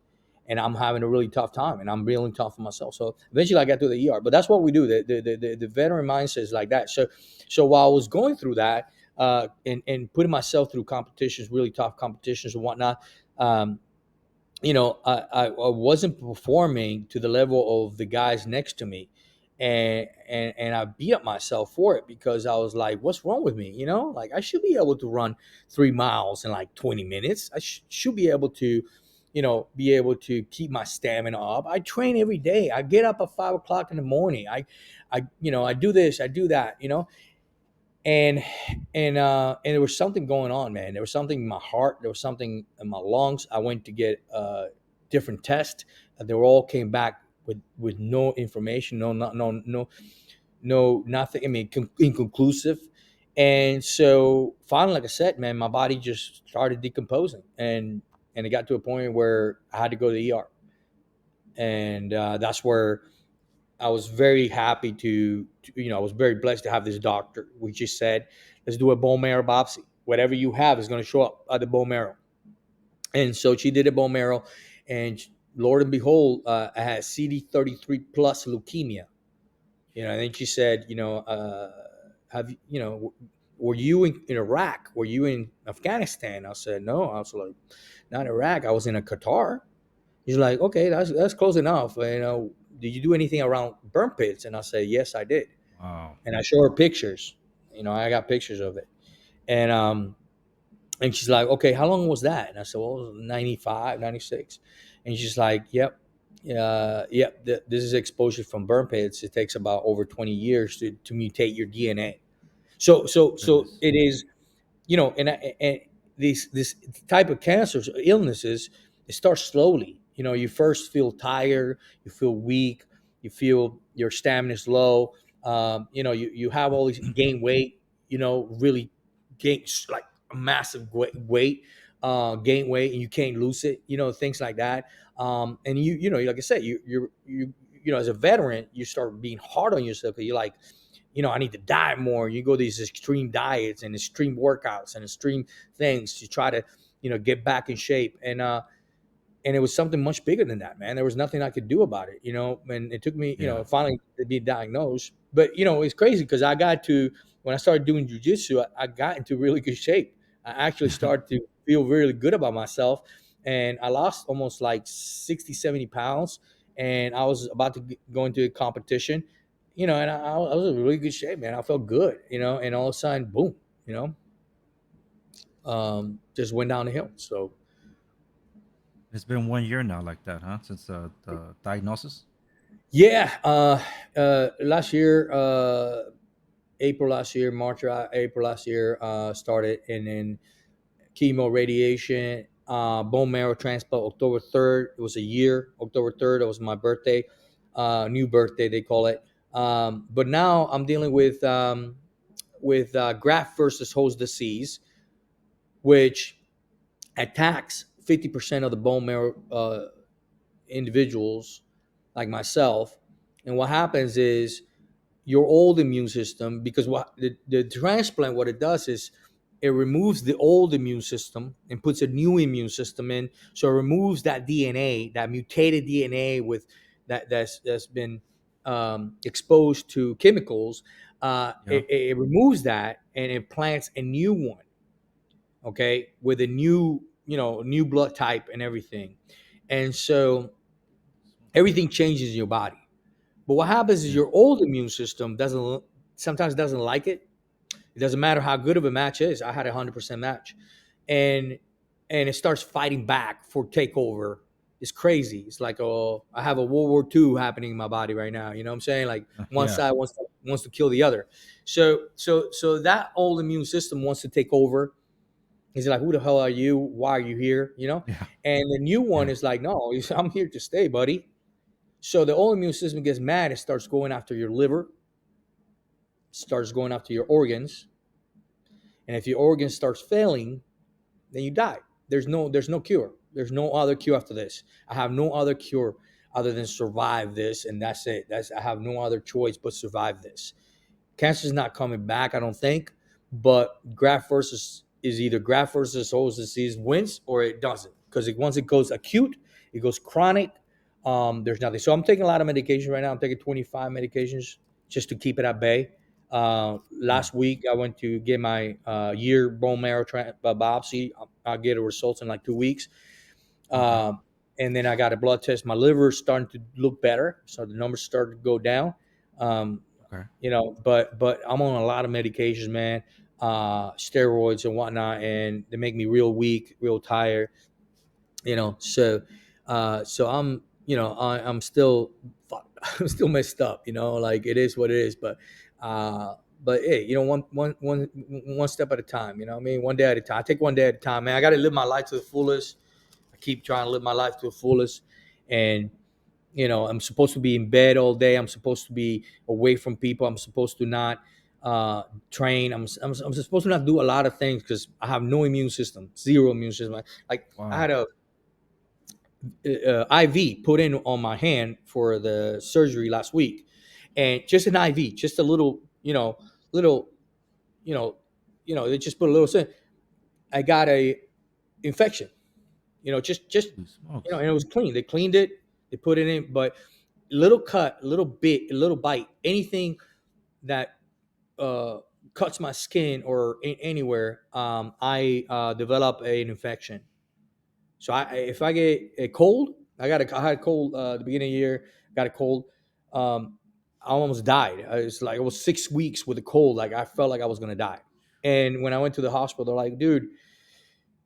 and I'm having a really tough time, and I'm really tough on myself. So eventually I got to the ER, but that's what we do. The veteran mindset is like that. So while I was going through that, and putting myself through competitions, really tough competitions and whatnot. Um, I wasn't performing to the level of the guys next to me. And I beat up myself for it because I was like, what's wrong with me? Like I should be able to run 3 miles in like 20 minutes. I should be able to, keep my stamina up. I train every day. I get up at 5 o'clock in the morning. I do this, I do that, and and there was something going on, man. There was something in my heart, there was something in my lungs. I went to get different tests. They all came back with no information, no nothing. I mean, inconclusive. And so finally, like I said, man, my body just started decomposing, and it got to a point where I had to go to the ER. And that's where I was very happy I was very blessed to have this doctor. We just said, let's do a bone marrow biopsy. Whatever you have is going to show up at the bone marrow. And so she did a bone marrow, and Lord and behold, I had CD33 plus leukemia. And then she said, have were you in Iraq? Were you in Afghanistan? I said, no. I was like, not Iraq. I was in a Qatar. He's like, okay, that's close enough. Did you do anything around burn pits? And I said, yes, I did. Wow. And I show her pictures. I got pictures of it. And and she's like, okay, how long was that? And I said, well, it was 95, 96. And she's like, yep. Yep, this is exposure from burn pits. It takes about over 20 years to mutate your DNA. So Goodness. it is, and this type of cancers, illnesses, it starts slowly. You first feel tired, you feel weak, you feel your stamina is low. You have all these gain weight. Really gain like a massive weight, gain weight, and you can't lose it. Things like that. And like I said, as a veteran, you start being hard on yourself. You're like, I need to diet more. You go these extreme diets and extreme workouts and extreme things to try to, get back in shape. And it was something much bigger than that, man. There was nothing I could do about it, and it took me, Yeah. finally to be diagnosed. But, it's crazy because when I started doing jujitsu, I got into really good shape. I actually started to feel really good about myself. And I lost almost like 60, 70 pounds. And I was about to go into a competition, and I was in really good shape, man. I felt good, and all of a sudden, boom, just went down the hill. So, It's been 1 year now, like that, huh? Since the diagnosis. yeah, last year, April last year, March or April last year, started, and then chemo, radiation, bone marrow transplant. October 3rd, it was a year. October 3rd, it was my birthday, new birthday they call it. But now I'm dealing with graft versus host disease, which attacks 50% of the bone marrow individuals like myself. And what happens is your old immune system, because what the transplant, what it does is it removes the old immune system and puts a new immune system in. So it removes that DNA, that mutated DNA with that's been exposed to chemicals. Yeah. It removes that and it plants a new one, okay, with a new blood type and everything. And so everything changes in your body. But what happens is Yeah. your old immune system doesn't sometimes doesn't like it. It doesn't matter how good of a match is. I had 100% match, and it starts fighting back for takeover. It's crazy. It's like, oh, I have a World War II happening in my body right now. You know what I'm saying? Like one Yeah. side wants to kill the other. So that old immune system wants to take over. He's like, who the hell are you? Why are you here? Yeah. And the new one Yeah. is like, no, I'm here to stay, buddy. So the old immune system gets mad. It starts going after your liver, starts going after your organs. And if your organs starts failing, then you die. There's no cure. There's no other cure after this. I have no other cure other than survive this, and that's it. I have no other choice but survive this. Cancer's not coming back, I don't think. But graft versus is either graft versus host disease wins or it doesn't. Because once it goes acute, it goes chronic. There's nothing. So I'm taking a lot of medication right now. I'm taking 25 medications just to keep it at bay. Yeah. Last week I went to get my year bone marrow biopsy. I'll get the results in like 2 weeks. Okay. Um, and then I got a blood test. My liver is starting to look better, so the numbers started to go down. Um, Okay. but I'm on a lot of medications, man, steroids and whatnot, and they make me real weak, real tired. So I'm still I'm still messed up. Like it is what it is. Uh, but hey, one step at a time. You know what I mean? One day at a time. I take one day at a time, man. I got to live my life to the fullest. I keep trying to live my life to the fullest, and I'm supposed to be in bed all day. I'm supposed to be away from people. I'm supposed to not train. I'm supposed to not do a lot of things because I have no immune system, zero immune system. Like I Wow. had a IV put in on my hand for the surgery last week, and just an IV, just a little, little, you know, they just put a little thing. I got a infection, just Holy smokes. and it was clean. They cleaned it, they put it in, but little cut, a little bit, a little bite, anything that uh, cuts my skin or anywhere, I develop an infection. So if I get a cold, I had a cold at the beginning of the year. Got a cold. I almost died. It's like it was 6 weeks with a cold. Like I felt like I was gonna die. And when I went to the hospital, they're like, "Dude,"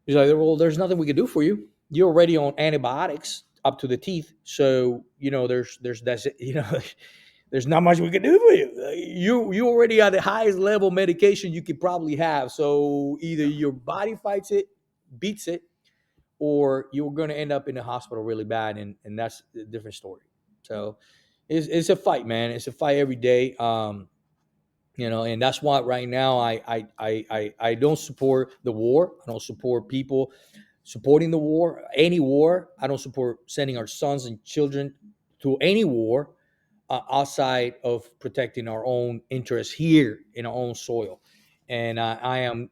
he's like, "Well, there's nothing we can do for you. You're already on antibiotics up to the teeth. So there's that's it. There's not much we can do for you. You already are the highest level medication you could probably have. So either your body fights it, beats it, or you're going to end up in the hospital really bad, and that's a different story. So it's a fight, man. It's a fight every day. And that's why right now I don't support the war. I don't support people supporting the war, any war. I don't support sending our sons and children to any war outside of protecting our own interests here in our own soil. And I am,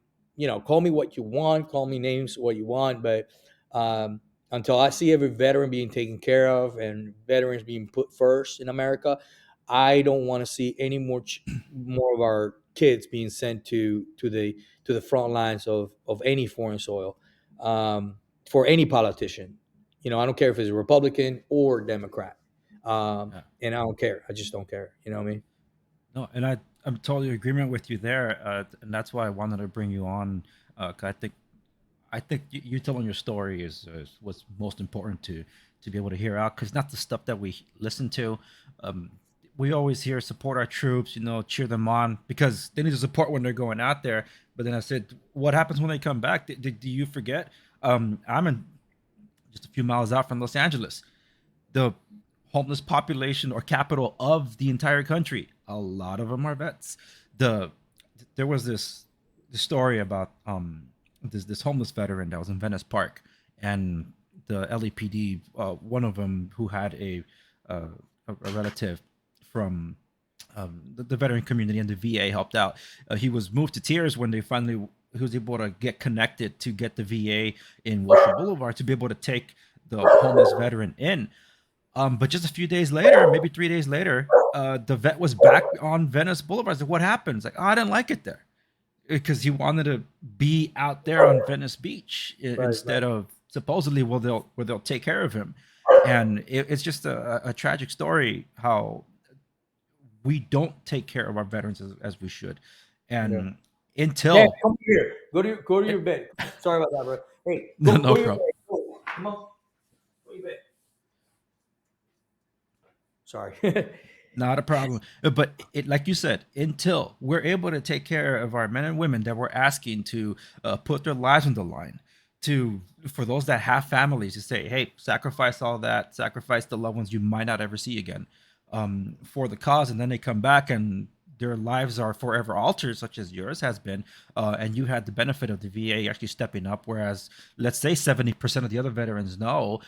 call me what you want, call me names what you want, but um, until I see every veteran being taken care of and veterans being put first in America, I don't want to see any more of our kids being sent to the front lines of any foreign soil for any politician. I don't care if it's a Republican or Democrat. Yeah. And I don't care. I just don't care. You know what I mean? No, and I'm totally in agreement with you there, and that's why I wanted to bring you on. 'Cause I think you telling your story is what's most important to be able to hear out, because not the stuff that we listen to. Um, we always hear support our troops, cheer them on because they need to support when they're going out there. But then I said, what happens when they come back? Do you forget? I'm in just a few miles out from Los Angeles, the homeless population or capital of the entire country. A lot of them are vets. The There was this story about this homeless veteran that was in Venice Park, and the LAPD, one of them who had uh, a relative from the veteran community and the VA helped out. He was moved to tears when they finally he was able to get connected to get the VA in Wilshire Boulevard to be able to take the homeless veteran in. But just a few days later, maybe 3 days later, the vet was back on Venice Boulevard. I was like, what happened? It's like, oh, I didn't like it there because he wanted to be out there on Venice Beach Right, instead right. of supposedly where they'll take care of him. And it's just a tragic story how we don't take care of our veterans as we should. Yeah. And Dan, until come here. Go to your bed. Sorry about that, bro. Hey, no, go no to your problem. bed. Go. Come on. Go to your bed. Sorry. Not a problem. But like you said, until we're able to take care of our men and women that we're asking to put their lives on the line, to for those that have families to say, hey, sacrifice all that, sacrifice the loved ones you might not ever see again, for the cause, and then they come back and their lives are forever altered, such as yours has been, and you had the benefit of the VA actually stepping up, whereas let's say 70% of the other veterans know,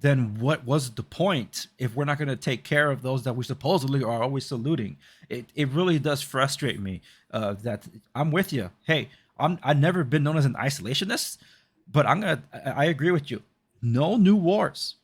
then what was the point if we're not going to take care of those that we supposedly are always saluting? It really does frustrate me that I'm with you. Hey, I've never been known as an isolationist, but I agree with you. No new wars.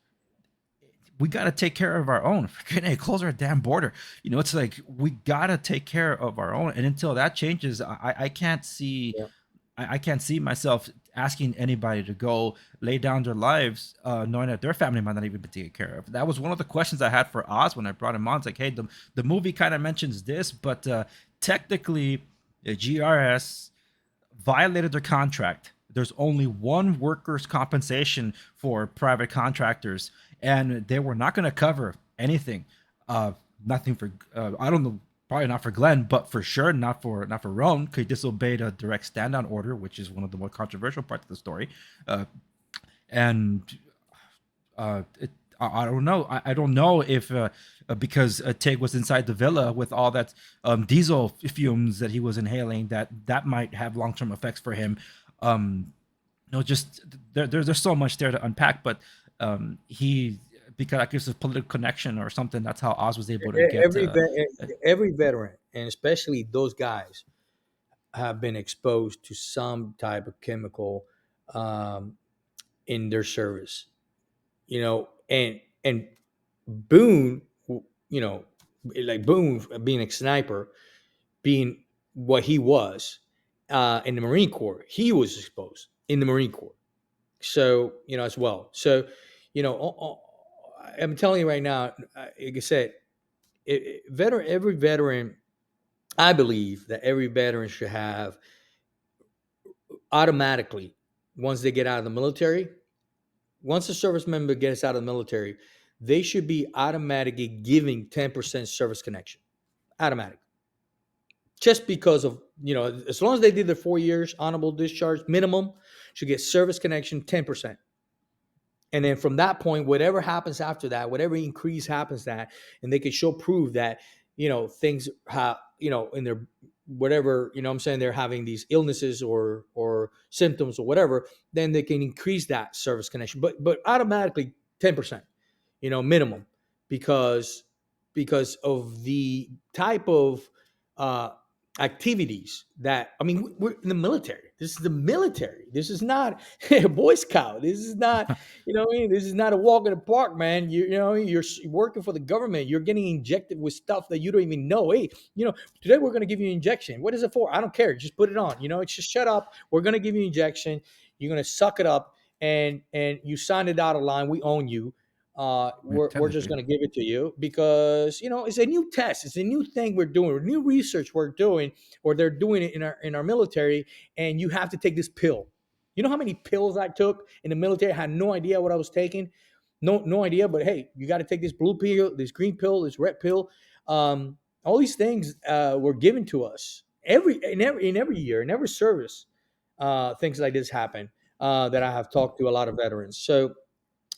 We got to take care of our own. Close our damn border. It's like we got to take care of our own. And until that changes, I can't see. Yeah. I can't see myself asking anybody to go lay down their lives, knowing that their family might not even be taken care of. That was one of the questions I had for Oz when I brought him on. It's like, hey, the movie kind of mentions this, but technically, GRS violated their contract. There's only one workers' compensation for private contractors, and they were not going to cover anything. Nothing for I don't know, probably not for Glenn, but for sure not for Roan, because he disobeyed a direct stand-down order, which is one of the more controversial parts of the story. And I don't know. I don't know if because Tig was inside the villa with all that diesel fumes that he was inhaling, that might have long-term effects for him. Just there's so much there to unpack, but he, because I guess a political connection or something. That's how Oz was able to get. Every veteran, and especially those guys, have been exposed to some type of chemical in their service. And Boone, like Boone being a sniper, being what he was in the Marine Corps, he was exposed in the Marine Corps. So, as well. So, I'm telling you right now, like I said, every veteran, I believe that every veteran should have automatically, once they get out of the military, once a service member gets out of the military, they should be automatically giving 10% service connection. Automatic. Just because of, as long as they did their 4 years honorable discharge minimum, should get service connection 10%. And then from that point, whatever happens after that, whatever increase happens that, and they can show prove that, things have, in their whatever, I'm saying, they're having these illnesses or symptoms or whatever, then they can increase that service connection. But automatically 10%, minimum, because of the type of activities that, I mean, we're in the military. This is the military. This is not a Boy Scout. This is not, this is not a walk in the park, man. You're working for the government. You're getting injected with stuff that you don't even know. Hey, today we're going to give you an injection. What is it for? I don't care. Just put it on. It's just shut up. We're going to give you an injection. You're going to suck it up, and you signed it out of line. We own you. We're just going to give it to you because it's a new test, it's a new thing we're doing, new research we're doing, or they're doing it in our military, and you have to take this pill. You know how many pills I took in the military? I had no idea what I was taking, no idea. But hey, you got to take this blue pill, this green pill, this red pill. All these things were given to us every year in every service. Things like this happen that I have talked to a lot of veterans.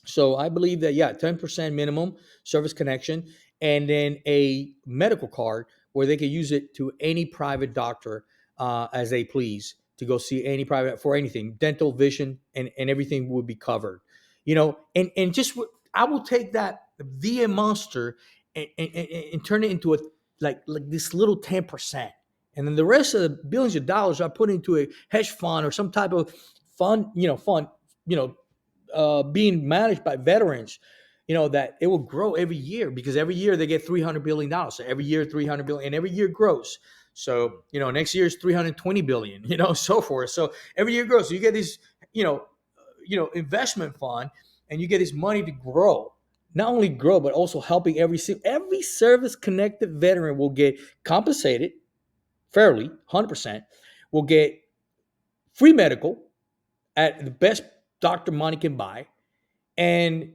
So I believe that, 10% minimum service connection, and then a medical card where they can use it to any private doctor as they please, to go see any private for anything, dental, vision, and everything would be covered. And just I will take that VA monster and turn it into a like this little 10%. And then the rest of the billions of dollars I put into a hedge fund or some type of fund, being managed by veterans, that it will grow every year, because every year they get $300 billion. So every year, 300 billion, and every year grows. So, next year is 320 billion, so forth. So every year grows. So you get this, investment fund, and you get this money to grow. Not only grow, but also helping every service connected veteran will get compensated fairly, 100%, will get free medical at the best doctor money can buy, and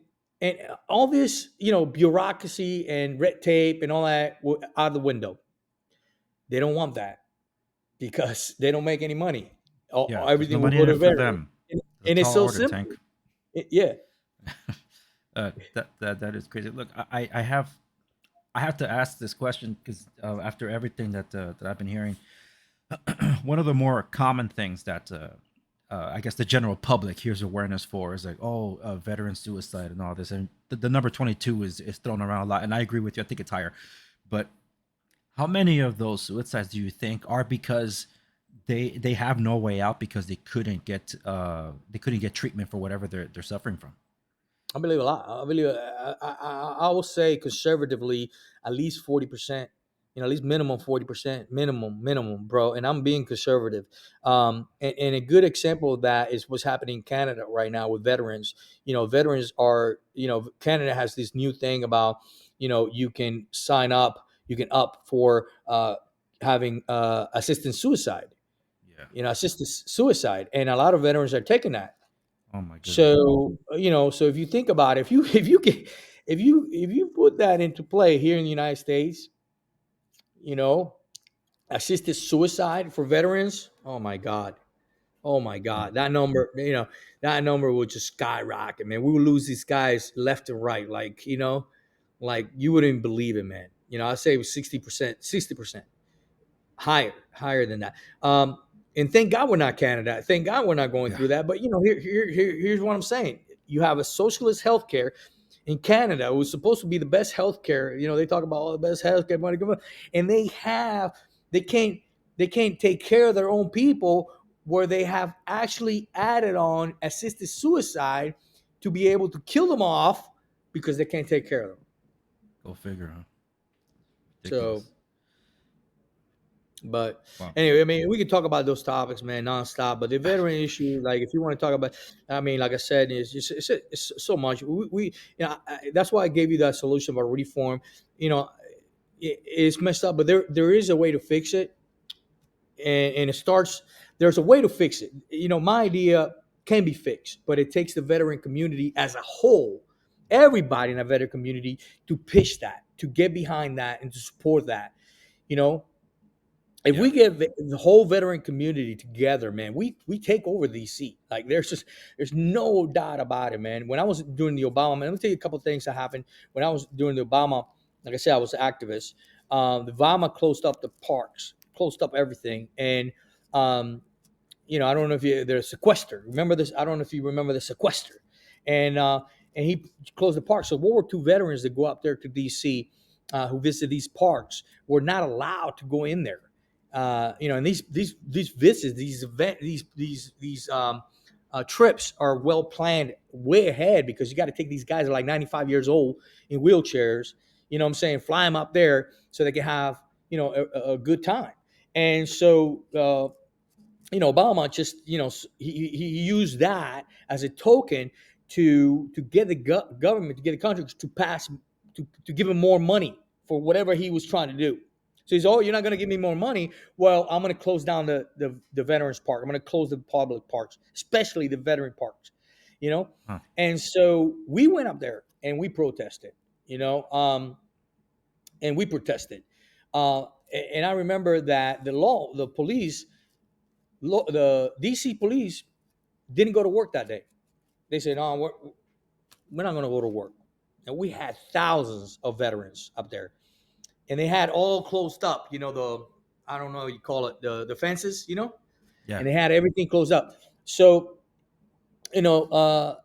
all this, bureaucracy and red tape and all that out of the window. They don't want that because they don't make any money. Yeah, there's no Everything will money go in to it for veteran, them. and It's it's all so order, simple. Tank. Yeah. That is crazy. Look, I have I have to ask this question because after everything that I've been hearing, one of the more common things that I guess the general public hears awareness for is like, oh, veteran suicide and all this, and the number 22 is thrown around a lot, and I agree with you. I think it's higher, but how many of those suicides do you think are because they have no way out because they couldn't get treatment for whatever they're suffering from? I believe a lot. I believe I will say conservatively at least 40%. You know, at least minimum 40%, minimum, bro. And I'm being conservative. And a good example of that is what's happening in Canada right now with veterans. You know, veterans are, you know, Canada has this new thing about, you know, you can sign up, you can up for having assisted suicide. Yeah. You know, assisted suicide, and a lot of veterans are taking that. Oh my goodness. So, you know, so if you think about it, if you put that into play here in the United States, you know, assisted suicide for veterans, oh my Hmm. God, that number, you know, that number will just skyrocket, man. We will lose these guys left and right, like, you know, like you wouldn't even believe it, man. You know, I say it was 60%, 60%. Higher than that. And thank God we're not Canada. Thank God we're not going Yeah. through that. But you know, here's what I'm saying. You have a socialist healthcare in Canada. It was supposed to be the best healthcare. You know, they talk about all the best healthcare money, and they can't they can't take care of their own people. Where they have actually added on assisted suicide to be able to kill them off because they can't take care of them. Go figure, huh? So Ridiculous. but Wow. anyway, I mean, we could talk about those topics, man, nonstop. But the veteran issue, like, if you want to talk about, I mean, like I said, it's so much. You know, that's why I gave you that solution about reform. You know, it's messed up, but there is a way to fix it, and it starts. There's a way to fix it. You know, my idea can be fixed, but it takes the veteran community as a whole, everybody in the veteran community, to pitch that, to get behind that, and to support that. You know, if Yeah. we get the whole veteran community together, man, we take over DC. Like there's no doubt about it, man. When I was doing the Obama, man, let me tell you a couple of things that happened when I was doing the Obama. Like I said, I was an activist. The Obama closed up the parks, closed up everything, and um, you know, I don't know if you there's sequester. Remember this? I don't know if you remember the sequester, and uh, and he closed the park. So World War II veterans that go up there to DC, who visit these parks, were not allowed to go in there. You know, and these visits, these event, these trips are well planned way ahead because you got to take these guys that are like 95 years old in wheelchairs. You know what I'm saying? Fly them up there so they can have, you know, a good time. And so you know, Obama just, you know, he used that as a token to get the government, to get the country to pass, to give him more money for whatever he was trying to do. So he's, oh, you're not going to give me more money. Well, I'm going to close down the veterans park. I'm going to close the public parks, especially the veteran parks, you know? Huh. And so we went up there and we protested, you know, and we protested. Uh, and I remember that the police, the DC police didn't go to work that day. They said, "No, we're not going to go to work." And we had thousands of veterans up there, and they had all closed up. You know, the I don't know, you call it the fences. You know, Yeah. and they had everything closed up. So you know,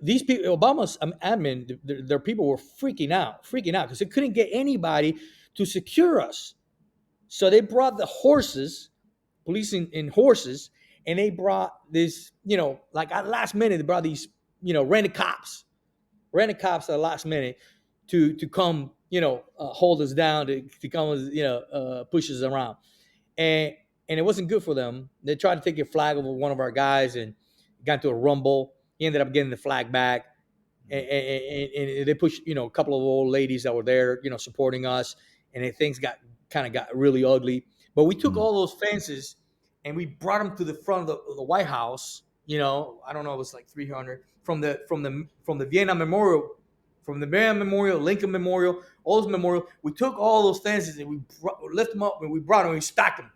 these people, Obama's admin, their people were freaking out because they couldn't get anybody to secure us. So they brought the horses, police in horses, and they brought this, you know, like at the last minute, they brought these, you know, rented cops at the last minute to come, you know, hold us down, to come, you know, push us around, and it wasn't good for them. They tried to take a flag over one of our guys and got into a rumble. He ended up getting the flag back, and they pushed, you know, a couple of old ladies that were there, you know, supporting us, and then things got really ugly. But we took Mm. all those fences and we brought them to the front of the White House. You know, I don't know, it was like 300 from the Vienna Memorial, from the Vienna Memorial, Lincoln Memorial, all those memorial. We took all those fences and we lift them up and we brought them and we stacked them.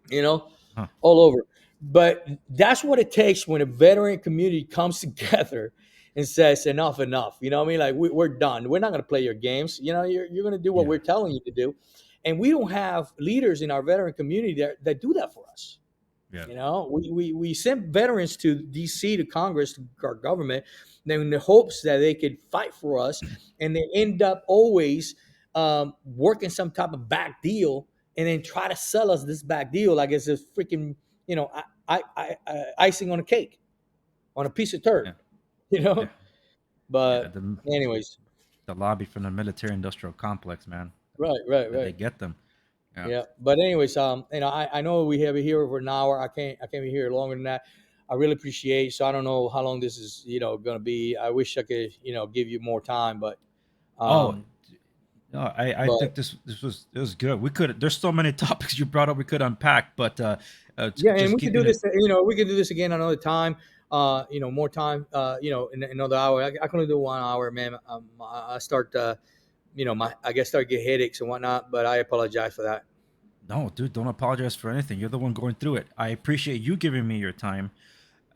You know, Huh. all over. But that's what it takes when a veteran community comes together and says enough. You know what I mean? Like we're done. We're not going to play your games. You know, you're going to do what Yeah. we're telling you to do. And we don't have leaders in our veteran community that do that for us. Yeah. You know, we sent veterans to DC, to Congress, to our government, in the hopes that they could fight for us, and they end up always working some type of back deal, and then try to sell us this back deal like it's a freaking, you know, icing on a cake, on a piece of turd, Yeah. you Yeah. know. Yeah. But anyways, The lobby from the military industrial complex, man. right, right, That they right. get them. Yeah. Yeah, but anyways, you know, I know we have it here for an hour. I can't be here longer than that. I really appreciate. So I don't know how long this is, you know, going to be. I wish I could, you know, give you more time, Oh, um, no, I but think this was it was good. We could there's so many topics you brought up we could unpack, but yeah, and just we could do keeping it. this. You know, we could do this again another time. You know, more time. You know, in another hour. I can only do 1 hour, man. I start, you know, I guess start get headaches and whatnot. But I apologize for that. No, dude, don't apologize for anything. You're the one going through it. I appreciate you giving me your time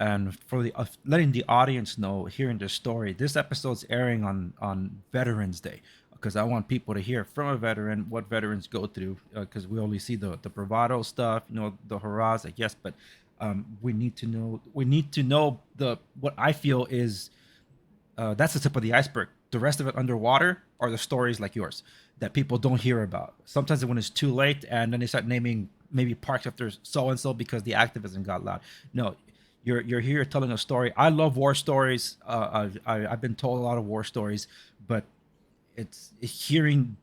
and for the letting the audience know, hearing the story. This episode's airing on Veterans Day because I want people to hear from a veteran what veterans go through, because we only see the bravado stuff, you know, the hurrahs, I guess, but we need to know the what I feel is that's the tip of the iceberg. The rest of it underwater are the stories like yours that people don't hear about. Sometimes when it's too late, and then they start naming maybe parks after so and so because the activism got loud. No, you're here telling a story. I love war stories. I've been told a lot of war stories, but it's hearing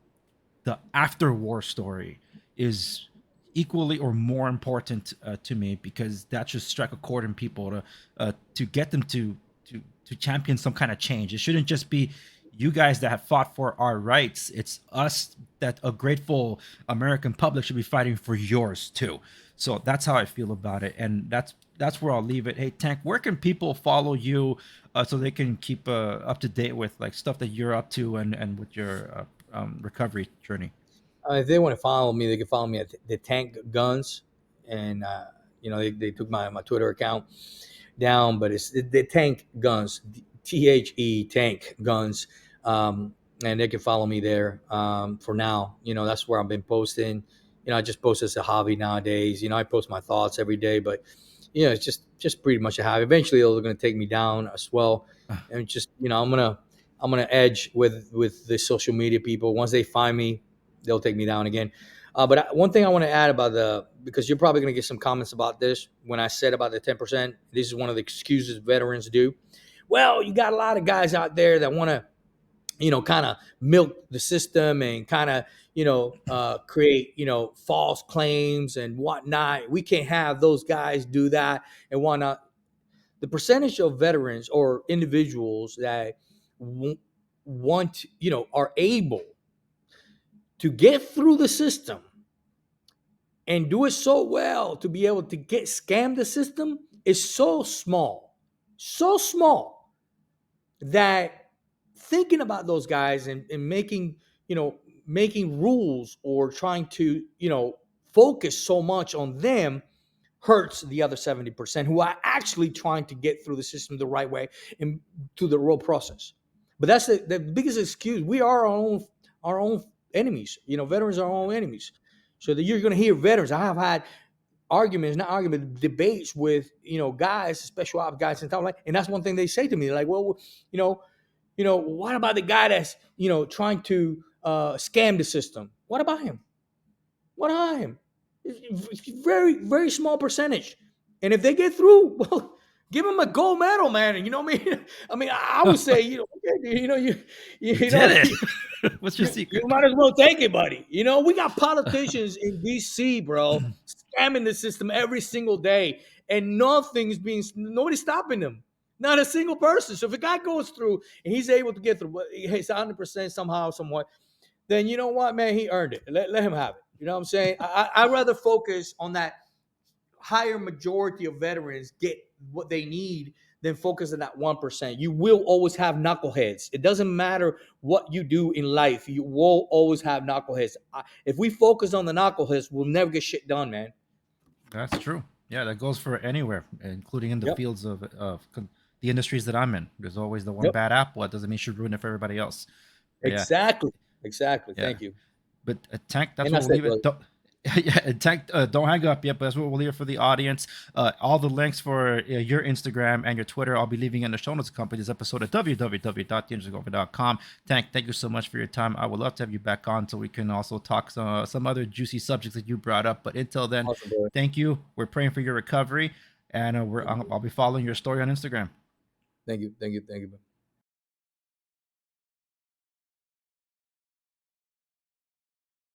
the after war story is equally or more important to me because that should strike a chord in people to get them to champion some kind of change. It shouldn't just be you guys that have fought for our rights. It's us that a grateful American public should be fighting for yours too. So that's how I feel about it, and that's where I'll leave it. Hey, Tank, where can people follow you so they can keep up to date with like stuff that you're up to and with your recovery journey? If they want to follow me, they can follow me at the Tank Guns, and you know, they took my Twitter account down, but it's the Tank Guns, Tank Guns, and they can follow me there. For now, you know, that's where I've been posting. You know, I just post as a hobby nowadays. You know, I post my thoughts every day, but you know, it's just pretty much a hobby. Eventually, they're going to take me down as well, and just, you know, I'm gonna edge with the social media people. Once they find me, they'll take me down again. But one thing I want to add about because you're probably going to get some comments about this when I said about the 10%. This is one of the excuses veterans do. Well, you got a lot of guys out there that want to, you know, kind of milk the system and kind of, you know, create, you know, false claims and whatnot. We can't have those guys do that and whatnot. The percentage of veterans or individuals that want, you know, are able to get through the system and do it so well to be able to get scam the system is so small that thinking about those guys and making, you know, making rules or trying to, you know, focus so much on them hurts the other 70% who are actually trying to get through the system the right way and through the real process. But that's the biggest excuse. We are our own enemies. You know, veterans are our own enemies. So that you're going to hear veterans. I have had arguments, not arguments, debates with, you know, guys, special ops guys and stuff like. And that's one thing they say to me. They're like, well, you know, what about the guy that's, you know, trying to scam the system? What about him? What about him? It's very, very small percentage. And if they get through, well, give them a gold medal, man. And you know what I mean? I mean, I would say, you know, okay, you know, You you know, did it. What's your you secret? might as well take it, buddy. You know, we got politicians in DC, bro, scamming the system every single day, and nobody's stopping them. Not a single person. So if a guy goes through and he's able to get through, but he's 100% somehow, somewhat, then you know what, man, he earned it. Let him have it. You know what I'm saying? I'd rather focus on that higher majority of veterans get what they need than focus on that 1%. You will always have knuckleheads. It doesn't matter what you do in life. You will always have knuckleheads. If we focus on the knuckleheads, we'll never get shit done, man. That's true. Yeah, that goes for anywhere, including in the Yep. fields of the industries that I'm in. There's always the one Yep. bad apple. That doesn't mean you should ruin it for everybody else. But yeah, Exactly. Exactly. yeah. Thank you. But Tank, that's And what that's we'll it, leave it. brother. Yeah, Tank, don't hang up yet. But that's what we'll leave it for the audience. All the links for your Instagram and your Twitter, I'll be leaving in the show notes. Accompany this episode at www.TheAndresSegovia.com. Tank, thank you so much for your time. I would love to have you back on so we can also talk some other juicy subjects that you brought up. But until then, Awesome, brother. thank you. We're praying for your recovery, and I'll be following your story on Instagram. Thank you. Thank you. Thank you.